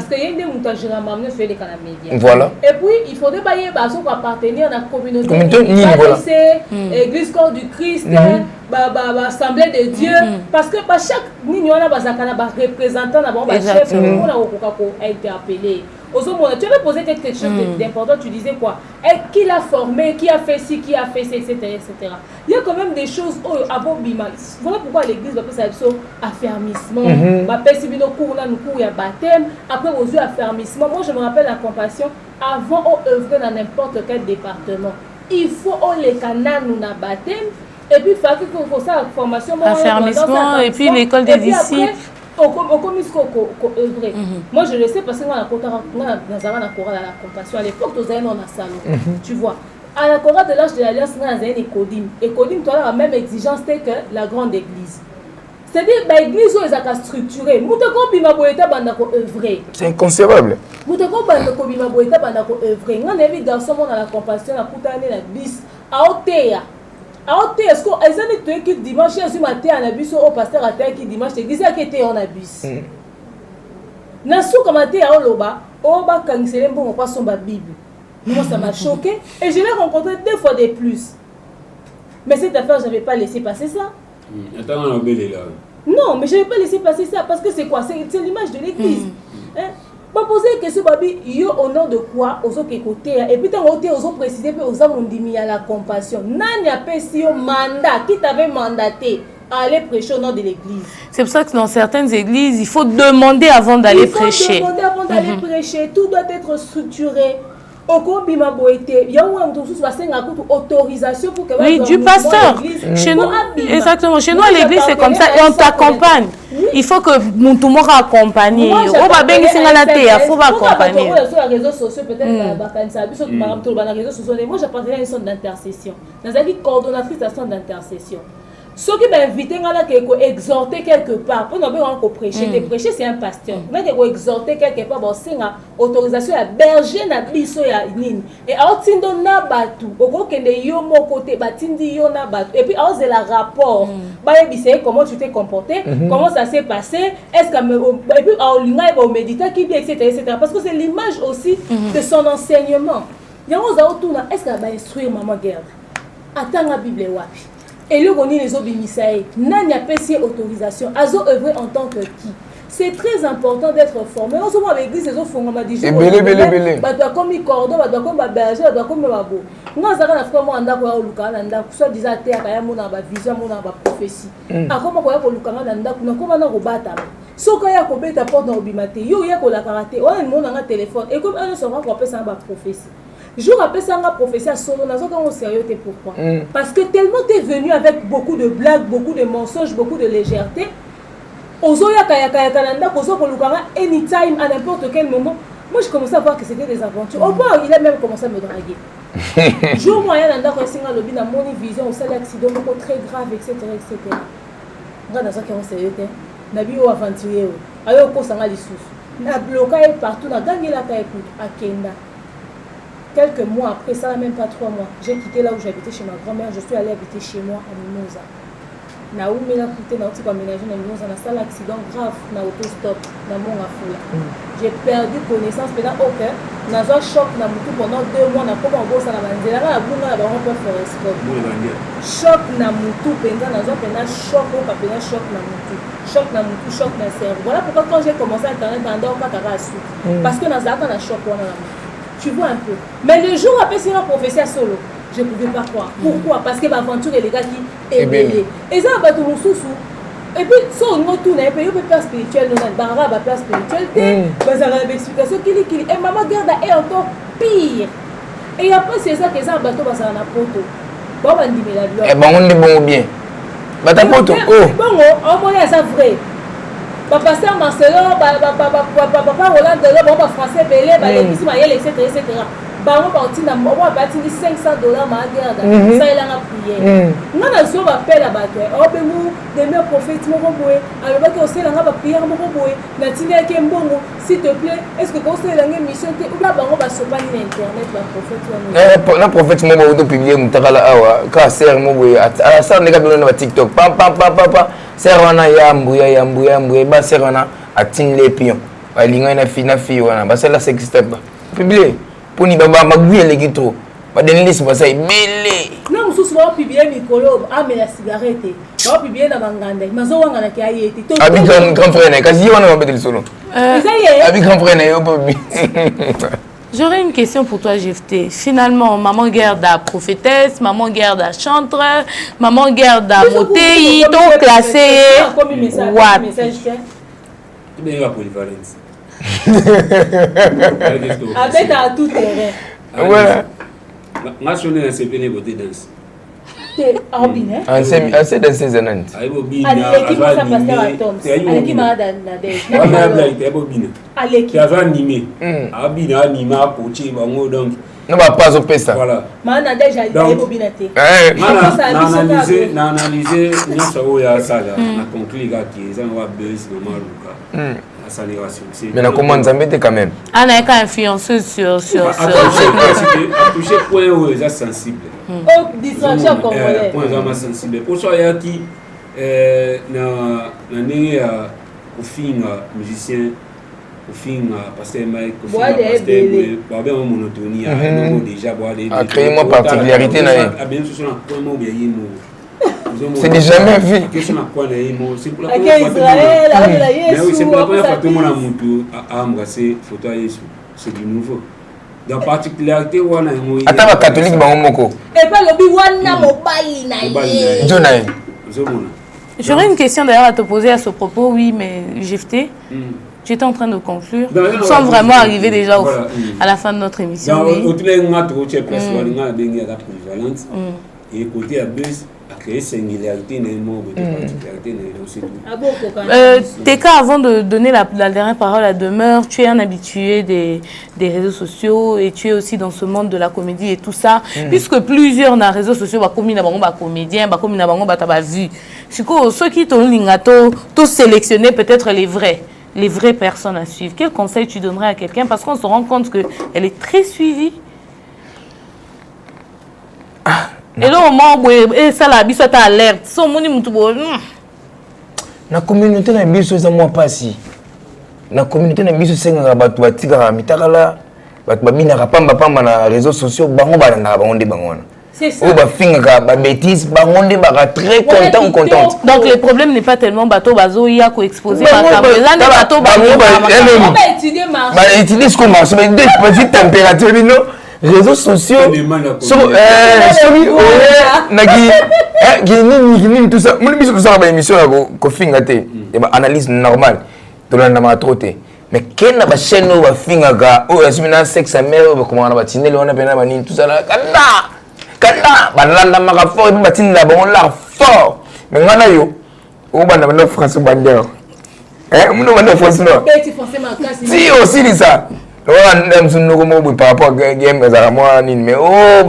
qu'il y a des moutons qui fait les Canadiens. Voilà. Et puis, il faudrait appartenir à la communauté. L'église corps du Christ. Assemblée de Dieu parce que chaque nini wana bazakana ba représentant na bon ba chef on a interpellé. Tu veux poser quelque chose d'important, tu disais quoi? Et qui l'a formé, qui a fait ci, qui a fait ça, etc., etc. Il y a quand même des choses avant bima. Voilà pourquoi l'église va faire ça affermissement. Va faire si nos cours là nous cours ya baptême, après aux yeux affermissement. Moi je me rappelle la compassion avant on œuvrer dans n'importe quel département. Il faut les canaux nous na baptême. Et puis, il faut ça, la formation. Affermissement, et puis l'école des disciples. Moi, je le sais parce que dans la compassion, à l'époque, on a un salon. Tu vois. À la chorale de l'âge de l'Alliance, on a un écodim. Écodim, tu as la même exigence que la grande église. C'est-à-dire l'église où ils sont structurés. Moutako bima boeta bandako œuvrer. C'est inconcevable. Moutako bandako bima boeta bandako œuvrer. On a vu garçon dans la compassion la coutane la bis aotea. Aotea est-ce que ezani to qui dimanche sur matin à la bis au pasteur à terre qui dimanche l'église a été en abus. Na sou comme matin à Oloba, oba kangisele bon pas son Bible. Moi ça m'a choqué et je l'ai rencontré 2 fois de plus. Mais cette affaire, je n'avais pas laissé passer ça. Attends, on a belé là. Non, mais je n'avais pas laissé passer ça parce que c'est quoi? C'est l'image de l'église. Pas poser une question, Babi, yo au nom de quoi? Aux autres côtés. Et puis, aux autres précisé, aux hommes ont dit à la compassion. N'a pas si un mandat qui t'avait mandaté à aller prêcher au nom de l'église. C'est pour ça que dans certaines églises, il faut demander avant d'aller prêcher. Il faut demander avant d'aller prêcher. Tout doit être structuré. Autorisation pour que oui, du pasteur. Chez nous, exactement. Chez nous, à l'église, c'est comme ça. Et on t'accompagne. Il faut que tout le monde accompagne. Il faut accompagner. Sur les réseaux sociaux, peut-être, moi, j'appartenais à une sorte d'intercession. Dans une coordonnatrice à sorte d'intercession. Ceux qui m'invitent à exhorter quelque part, pour nous prêcher, prêcher c'est un pasteur. On exhorter quelque part, c'est une autorisation à berger na biso ya nini. Et à tindo na batu, au kende yo mon côté, batindi yo na batu. Et puis à la rapport, comment tu t'es comporté, comment ça s'est passé, est-ce que et puis à l'unga va méditer qui bien etc. Parce que c'est l'image aussi de son enseignement. Yango za otuna, est-ce qu'elle va instruire maman guerre? Attends la Bible wapi. Et le Roni les obémissaïs, n'a pas si autorisation, à œuvrer en tant que qui. C'est très important d'être formé. On se voit à l'église, les autres font comme dit. Belé. Bah doit comme cordon, bah doit comme berger, bah doit comme babo. Nous avons un frère moi anda kwa luka anda soit disant terre kaya mona ba vision mona ba prophétie. A comment kwa ko luka anda kuna comment na ko bata. So kaya ko beta porte na obimate. Yo ya ko la karaté. On a mon na téléphone et comme un se rend pour appeler ça ba prophétie. Je rappelle ça ma prophétie à solo dans un sérieux pourquoi? Parce que tellement tu es venu avec beaucoup de blagues, beaucoup de mensonges, beaucoup de légèreté. Ozoya kaya kananda kozo ko lukanga anytime à n'importe quel moment. Moi je commençais à voir que c'était des aventures. Au point il a même commencé à me draguer. Jour moyen nanda ko singa lobi na moni vision au sale accident beaucoup très grave etc. Dans ça qui on sérieux na bio aventurier. Ayo ko sanga lisusu. Na blocage partout na gangela kaya à Kenda. Quelques mois après ça, même pas 3 mois, j'ai quitté là où j'habitais chez ma grand-mère, je suis allée habiter chez moi à Mimosa. Naoumi n'a quitté, n'a aussi aménagé à Mimosa, n'a pas l'accident grave, n'a auto-stop, n'a mon affoula. J'ai perdu connaissance, mais là, ok, n'a un choc, n'a moutou pendant 2 mois, n'a pas en gros, ça n'a pas dit, là, la boum, là, on peut faire escort. Choc, n'a moutou, pendant, n'a un choc, on peut faire choc, n'a moutou. Choc, n'a moutou, choc, n'a cerveau. Voilà pourquoi quand j'ai commencé à Internet, dans le cas, parce que n'a un choc, on a tu vois un peu. Mais le jour après, c'est une prophétie à solo. Je ne pouvais pas croire. Pourquoi? Parce que l'aventure est les gars qui est belle. Et ça va tout le sous. Et puis, si on retourne, il y a une place spirituelle, il y a une place spirituelle. Il y a une explication qui est. Et maman garde est encore pire. Et après, c'est ça que ça bateau va s'en apporter. Bon, on dit, mais la gloire. Eh ben, on est bon ou bien? Bah, t'as pas tout. Oh. Bon, on va dire ça vrai. Pasteur Marcelo, papa Roland Delors, français belé, l'église Mayel, etc. Baron parti na moi bâti $500 ma guerre ça il a prié non na so ba pela ba ke obemu de mes prophètes mo boye alors ba ke osela nga ba prière mo boye na tinia ke mbongo s'il te plaît est-ce que conseil la mission te ou la bango ba sopa ni internet ba prophète na prophète mo ba auto publier mutakala awa ka ser mo boye ala sa ndeka bino na TikTok pam ser wana yambu ba ser wana atin les pions ba linga na fi wana ba c'est la 6 step publier pour ni baba magouye les gitro ba deneli se passer belé non musu souvent publier mikolo mais la cigarette ba publier na banganda mazo wanga na kiayeti to abi grand frère na kasi wana mabete solo abi grand frère na yo bobi. J'aurais une question pour toi, Jefté. Finalement, maman garde à prophétesse, maman garde à chanteur, maman garde à motéi, ton classé. What? Tu bien la polyvalence. Avec à tout terrain. Voilà. Ma sonne na CP ne boté danse. T'es orbiné. Assez dans ces années. Aibo bina. Allez, qui m'a ça passer à Tom. Allez, qui m'a dans la dèche. On a blague, aibo bina. Allez, qui a animé. Abina anima coaché bango donc Non, pas au pesta. Voilà. Maintenant, déjà, il y a Donc, une mobilité. na analyser nyonso oyo asala na conclure kaki eza na base na maluka asali wa succès. Mais na comment Nzambe quand même. Ana ka influenceuse sur toucher point oyo eza sensible. Oh, distraction congolais. Point eza sensible. Pour ça yaki na ndenge ya kofinga musicien kofinga pasteur Mike kofinga pasteur ba monotonie a déjà boire créer moi particularité na ye. Bien sûr na point mo bien yimo. C'est déjà jamais vu. Question na quoi na yimo, c'est pour la première fois. Israël, la Yesu. Mais oui, c'est pour la première fois que tout le monde a monté à embrasser photo à Yesu. C'est du nouveau. Dans particularité wana yimo. Ata ba catholique ba moko. Et pas lobi wana mobile na ye. Jonai. J'aurais une question d'ailleurs à te poser à ce propos, oui, mais GFT, tu étais en train de conclure. Nous sommes vraiment arrivés déjà à la fin de notre émission. Et côté à bus, à créer singularité, Teka, avant de donner la dernière parole à Demeure, tu es un habitué des réseaux sociaux et tu es aussi dans ce monde de la comédie et tout ça. Puisque plusieurs dans les réseaux sociaux, comme comédiens, comme vu. Ceux qui t'ont lingato, tous sélectionné peut-être les vraies personnes à suivre. Quel conseil tu donnerais à quelqu'un? Parce qu'on se rend compte qu'elle est très suivie. Et là, au moment où ça la biso ta alerte, so moni mutu bo. Na communauté na biso za moi pasi. Na communauté na biso senga batu batika mitakala, batu babina pamba na réseaux sociaux bango balanda bango nde bango wana. C'est ça. Ou ba finga ba bêtise bango nde ba très content ou contente. Donc le problème n'est pas tellement bateau bazo ya ko exposer ma caméra. Là ne bateau on va étudier marché. Ba étudier ce qu'on marche, mais des petites températures non. Réseaux sociaux tout ça mon biso ça ba émission ko finga te et ba analyse normale to la na matrote mais kena ba chaîne ba finga ga o asumina sexe mère ba comment na ba tinele wana pena ba nini tout ça là kanda ba landa maka fort ba tinela ba on la fort mais ngana yo o ba na France bandeur muno ba na France no si aussi ça par rapport à game mais oh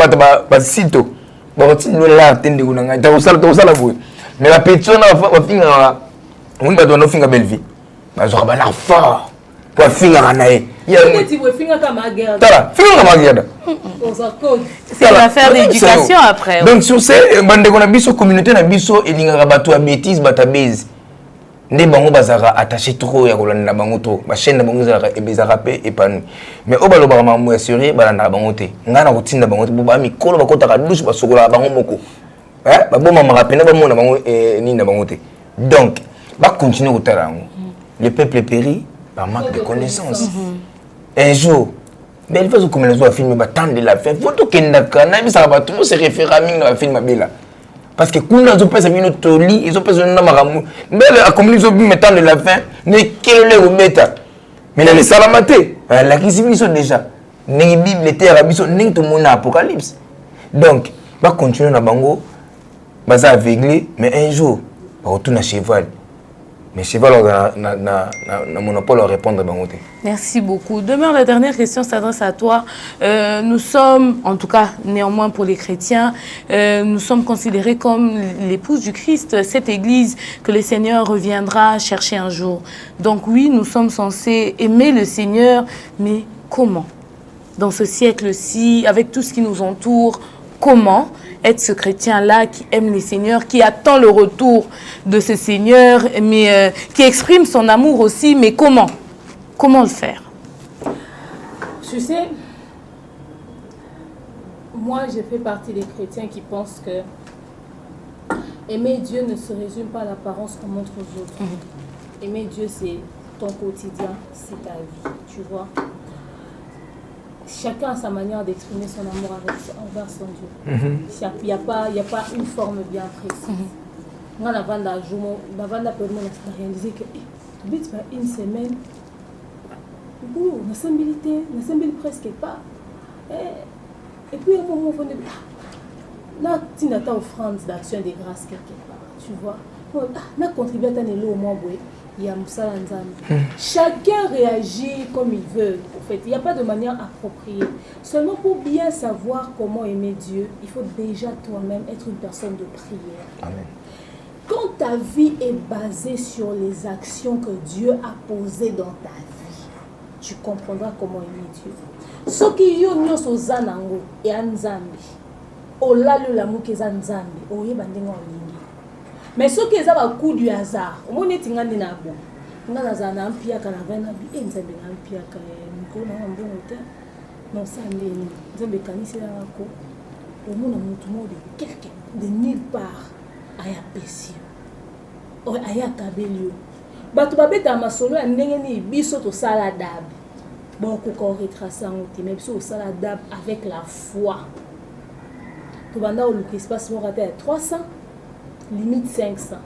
bah sito bon tu nous là tende kunanga ta sala boy mais la pétition va finir on va donner finir belle vie bah ça va la fort pour finir nae c'est l'affaire d'éducation après donc sur ces bande qu'on a biso communauté na biso et linga bato a bêtise batabase nde bango bazara attaché trop ya kolanda bango trop ba chaîne na bango zara e bezara pe epanu mais o baloba mamu ya sérieux balanda bango te ngana kotinda bango te ba mikolo bakota ka douche basokola bango moko ba boma marapena ba mona bango ni na bango te donc ba continuer kotala bango le peuple périt par manque de connaissances un jour mais il faut comme les autres films ba tendre la fin faut que ndaka na bisa ba tout se référer à minga film bela. Parce que quand ils ont fait une toli, ils ont fait un namaramou. Mais comme ils ont vu mettant de la fin, mais quel est le bêta? Mais les salamaté, la cuisine sont déjà. N'est Bible, les terres, n'est tout le monde apocalypse. Donc, va continuer à bango, va aveugler, mais un jour, va retourner à cheval. Mais cheval na monopole à répondre à bangote. Merci beaucoup. Demeure, la dernière question s'adresse à toi. Nous sommes, en tout cas, néanmoins pour les chrétiens, nous sommes considérés comme l'épouse du Christ, cette église que le Seigneur reviendra chercher un jour. Donc oui, nous sommes censés aimer le Seigneur, mais comment? Dans ce siècle-ci, avec tout ce qui nous entoure, comment être ce chrétien-là qui aime le Seigneur, qui attend le retour de ce Seigneur, mais qui exprime son amour aussi, mais comment? Comment le faire? Tu sais, moi je fais partie des chrétiens qui pensent que aimer Dieu ne se résume pas à l'apparence qu'on montre aux autres. Aimer Dieu, c'est ton quotidien, c'est ta vie, tu vois. Chacun a sa manière d'exprimer son amour envers son Dieu. Il n'y a pas une forme bien précise. Moi, avant de réaliser que une semaine, on a semblé presque pas. Et puis, à un moment, là, tu n'as offrande d'action de grâce quelque part. Tu vois, on a contribué à t'en aller au moins. il y a Moussa Nzambe. Chacun réagit comme il veut. En fait, il n'y a pas de manière appropriée. Seulement pour bien savoir comment aimer Dieu, il faut déjà toi-même être une personne de prière. Amen. Quand ta vie est basée sur les actions que Dieu a posées dans ta vie, tu comprendras comment aimer Dieu. Ce qui yo nyonso zanango et Nzambe. Olalo la muke za Nzambe, oye bandenga olingi. Mais ce qui est un coup du hasard, on est tingandi na bon. Nga na za na mpia kana vena bi Nzambe na mpia ka mko na mbo hotel. Non ça ndeni. Nzambe kanisi la ko. Omona mutu mo de quelque de nulle part. Aya pesi o aya kabelio bato babeta masolo ya ndenge ni biso to sala dab bon ko retracer en te mais biso sala dab avec la foi to banda au look espace mo raté 300 limite 500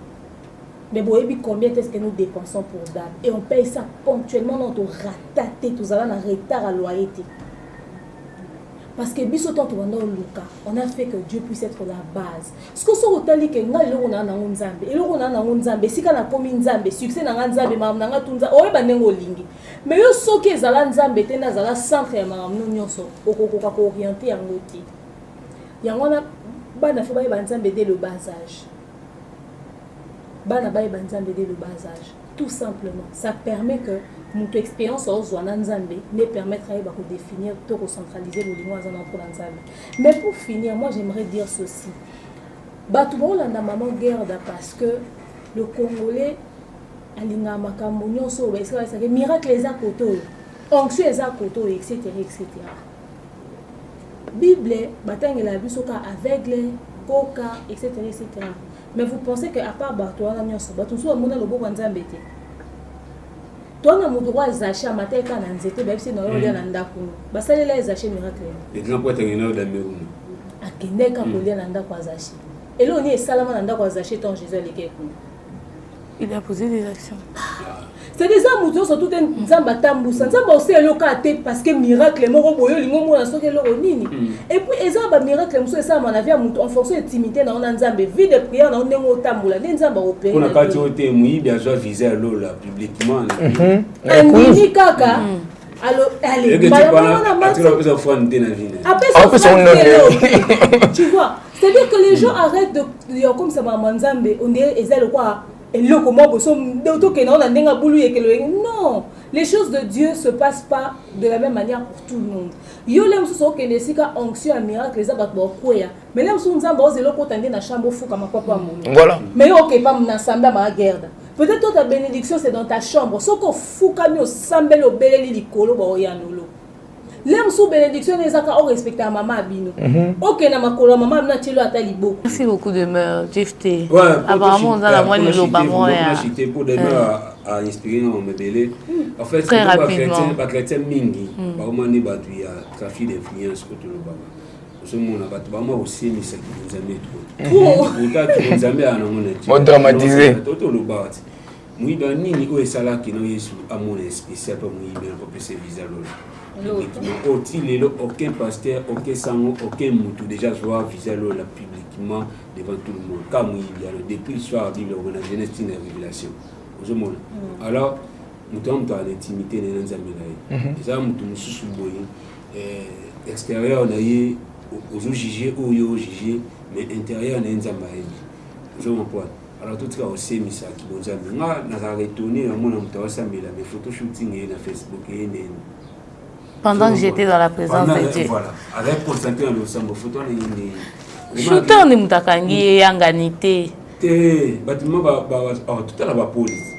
mais bon et combien est-ce que nous dépensons pour dab et on paye ça ponctuellement dans to rataté to allons en retard à loyer. Parce que on a fait que Dieu puisse être la base. Ce que so otali ke nga lelo na na Nzambe, eloko na Nzambe, sika na komi Nzambe, succès na Nzambe, mam na tunza, o ba ndengo lingi. Mais yo soki ezala Nzambe te na zala centre ya mam no nyonso, okokoka ko orienter yango ti. Yango na bana fo ba Nzambe dès le bas âge. Bana ba Nzambe dès le bas âge. Tout simplement, ça permet que notre expérience aux Nzambe ne permettra pas de définir, de recentraliser le lien pour Nzambe. Mais pour finir, moi j'aimerais dire ceci. Batoubo la maman guerre parce que le Congolais alinga makambo nyonso ba ça que miracle les à côté, onction les à côté etc. Bible batangela bisoka aveugle, coca etc. Mais vous pensez que à part Batouana nyonso batunso amona lobo Nzambe te. Toi, on a mon droit à Zaché à matin quand on était bien si nous allons aller dans Ndakouno. Parce que là, Zaché miracle. Exemple, tu es dans le Cameroun. À Kenya, quand on est dans Ndakouno Zaché. Et là, on est salement dans Ndakouno Zaché tant Jésus est le Il a posé des actions. C'est des hommes qui sont tout un Zamba Tamboussa. Zamba aussi est local parce que miracle, moro boyo, lingo mo na soke loro nini. Et puis les Zamba miracle, muso ça mon avis en fonction de timidité dans Nzambe, vie de prière dans nengo tambula, Nzamba opéré. On a quand tu étais mouillé bien joué viser là publiquement. Andini kaka. Alors allez, tu vas faire une dénavine. Après ça, tu vois, c'est-à-dire que les gens arrêtent de dire comme ça maman Nzambe, on dirait ezalo quoi. Et là, comment non, les choses de Dieu ne se passent pas de la même manière pour tout le monde. Yo lem so que les sika onction miracle les abat ba koya. Mais lem so nzamba ozelo ko tande na chambre fou comme papa mon. Voilà. Mais OK pas na samba ma guerre. Peut-être toi ta bénédiction c'est dans ta chambre. So ko fou comme yo sambelo beleli likolo ba oyanolo. Lem so bénédiction les aka o respecter maman abino. OK na makolo maman na telo atali beaucoup. Merci beaucoup de me Jefté. Ouais, apparemment on a la moelle de l'obama pour donner à inspirer dans mes délais. En fait, très rapidement. Pas chrétien mingi, pas au mani ba tu ya trafic d'influence contre l'obama. Ce monde a pas moi aussi mais ça qui nous aime trop. Pourtant qui nous aime à non dramatisé. Toto le bat. Moi dans nini o esala qui no yesu à mon spécial pour moi bien pour ce visa là. Aucun pasteur, aucun sango, aucun moutou déjà joie visa là publiquement devant tout le monde. Comme il y a depuis le soir Bible on a jeunesse une révélation. Alors nous sommes dans l'intimité de Nzambe là. Ça nous sous boy extérieur on a eu aux juger ou yo juger mais intérieur on Nzambe je m'emploie. Alors tout ça aussi mais ça qui bon Nzambe na retourner à mon on ça mais mes photos shooting et na Facebook et pendant que j'étais dans la présence de Dieu. Voilà, avec Constantin le sambo photo les shooter ni mutakangi yanganité. Bâtiment tout à la police.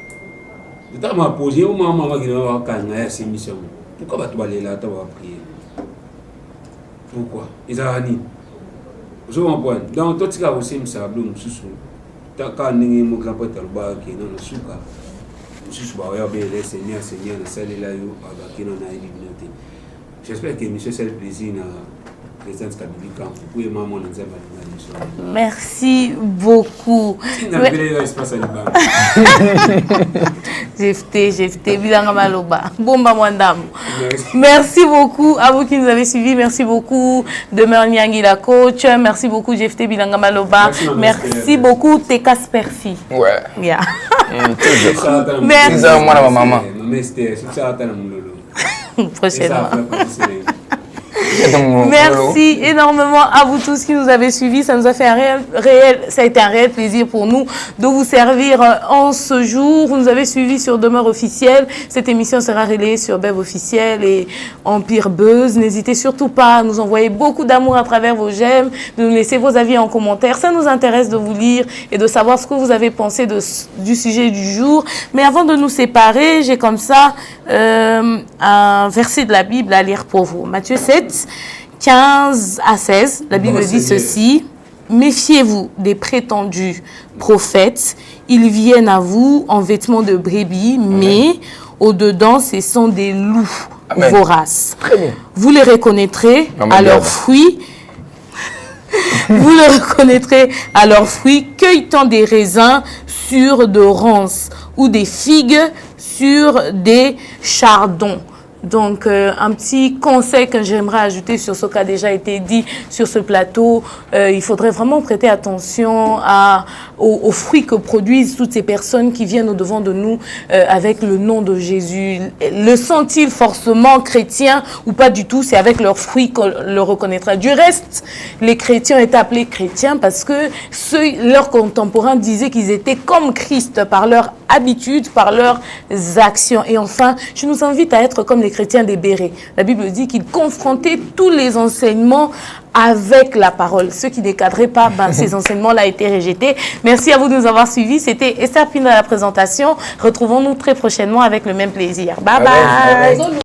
Tout à ma posé au moment qui va kanga ces missions. Pourquoi tu vas aller là tu vas prier? Pourquoi? Ils ont ni. Je comprends. Donc tout ça aussi me ça blum susu. Ta ka ningi mo grand-père talba qui non suka. Susu ba ya be le Seigneur na salle là yo abaki na divinité. J'espère que monsieur c'est le plaisir Merci beaucoup. Merci beaucoup à vous qui nous avez suivis. Merci beaucoup Demeure Nyangi la coach. Merci beaucoup Jefté Bilanga Maloba. Merci beaucoup Tekas Perfi. Ouais. Yeah. Merci. Prochainement. Merci énormément à vous tous qui nous avez suivis. Ça nous a fait ça a été un réel plaisir pour nous de vous servir en ce jour. Vous nous avez suivis sur Demeure Officielle. Cette émission sera relayée sur Bev Officiel et Empire Buzz. N'hésitez surtout pas à nous envoyer beaucoup d'amour à travers vos j'aime, de nous laisser vos avis en commentaire. Ça nous intéresse de vous lire et de savoir ce que vous avez pensé du sujet du jour. Mais avant de nous séparer, j'ai comme ça un verset de la Bible à lire pour vous. Matthieu 7, 15 à 16, la Bible dit ceci: méfiez-vous des prétendus prophètes. Ils viennent à vous en vêtements de brebis, mais au-dedans, ce sont des loups voraces. Vous les reconnaîtrez à leurs fruits. Vous le reconnaîtrez à leurs fruits, cueillant des raisins sur de ronces ou des figues sur des chardons. Donc, un petit conseil que j'aimerais ajouter sur ce qui a déjà été dit sur ce plateau, il faudrait vraiment prêter attention aux fruits que produisent toutes ces personnes qui viennent au-devant de nous avec le nom de Jésus. Le sont-ils forcément chrétiens ou pas du tout? C'est avec leurs fruits qu'on le reconnaîtra. Du reste, les chrétiens étaient appelés chrétiens parce que leurs contemporains disaient qu'ils étaient comme Christ par leur habitude, par leurs actions. Et enfin, je nous invite à être comme les chrétiens des bérets. La Bible dit qu'ils confrontaient tous les enseignements avec la parole. Ceux qui ne cadraient pas, ces enseignements-là étaient rejetés. Merci à vous de nous avoir suivis. C'était Esther Pina à la présentation. Retrouvons-nous très prochainement avec le même plaisir. Bye bye.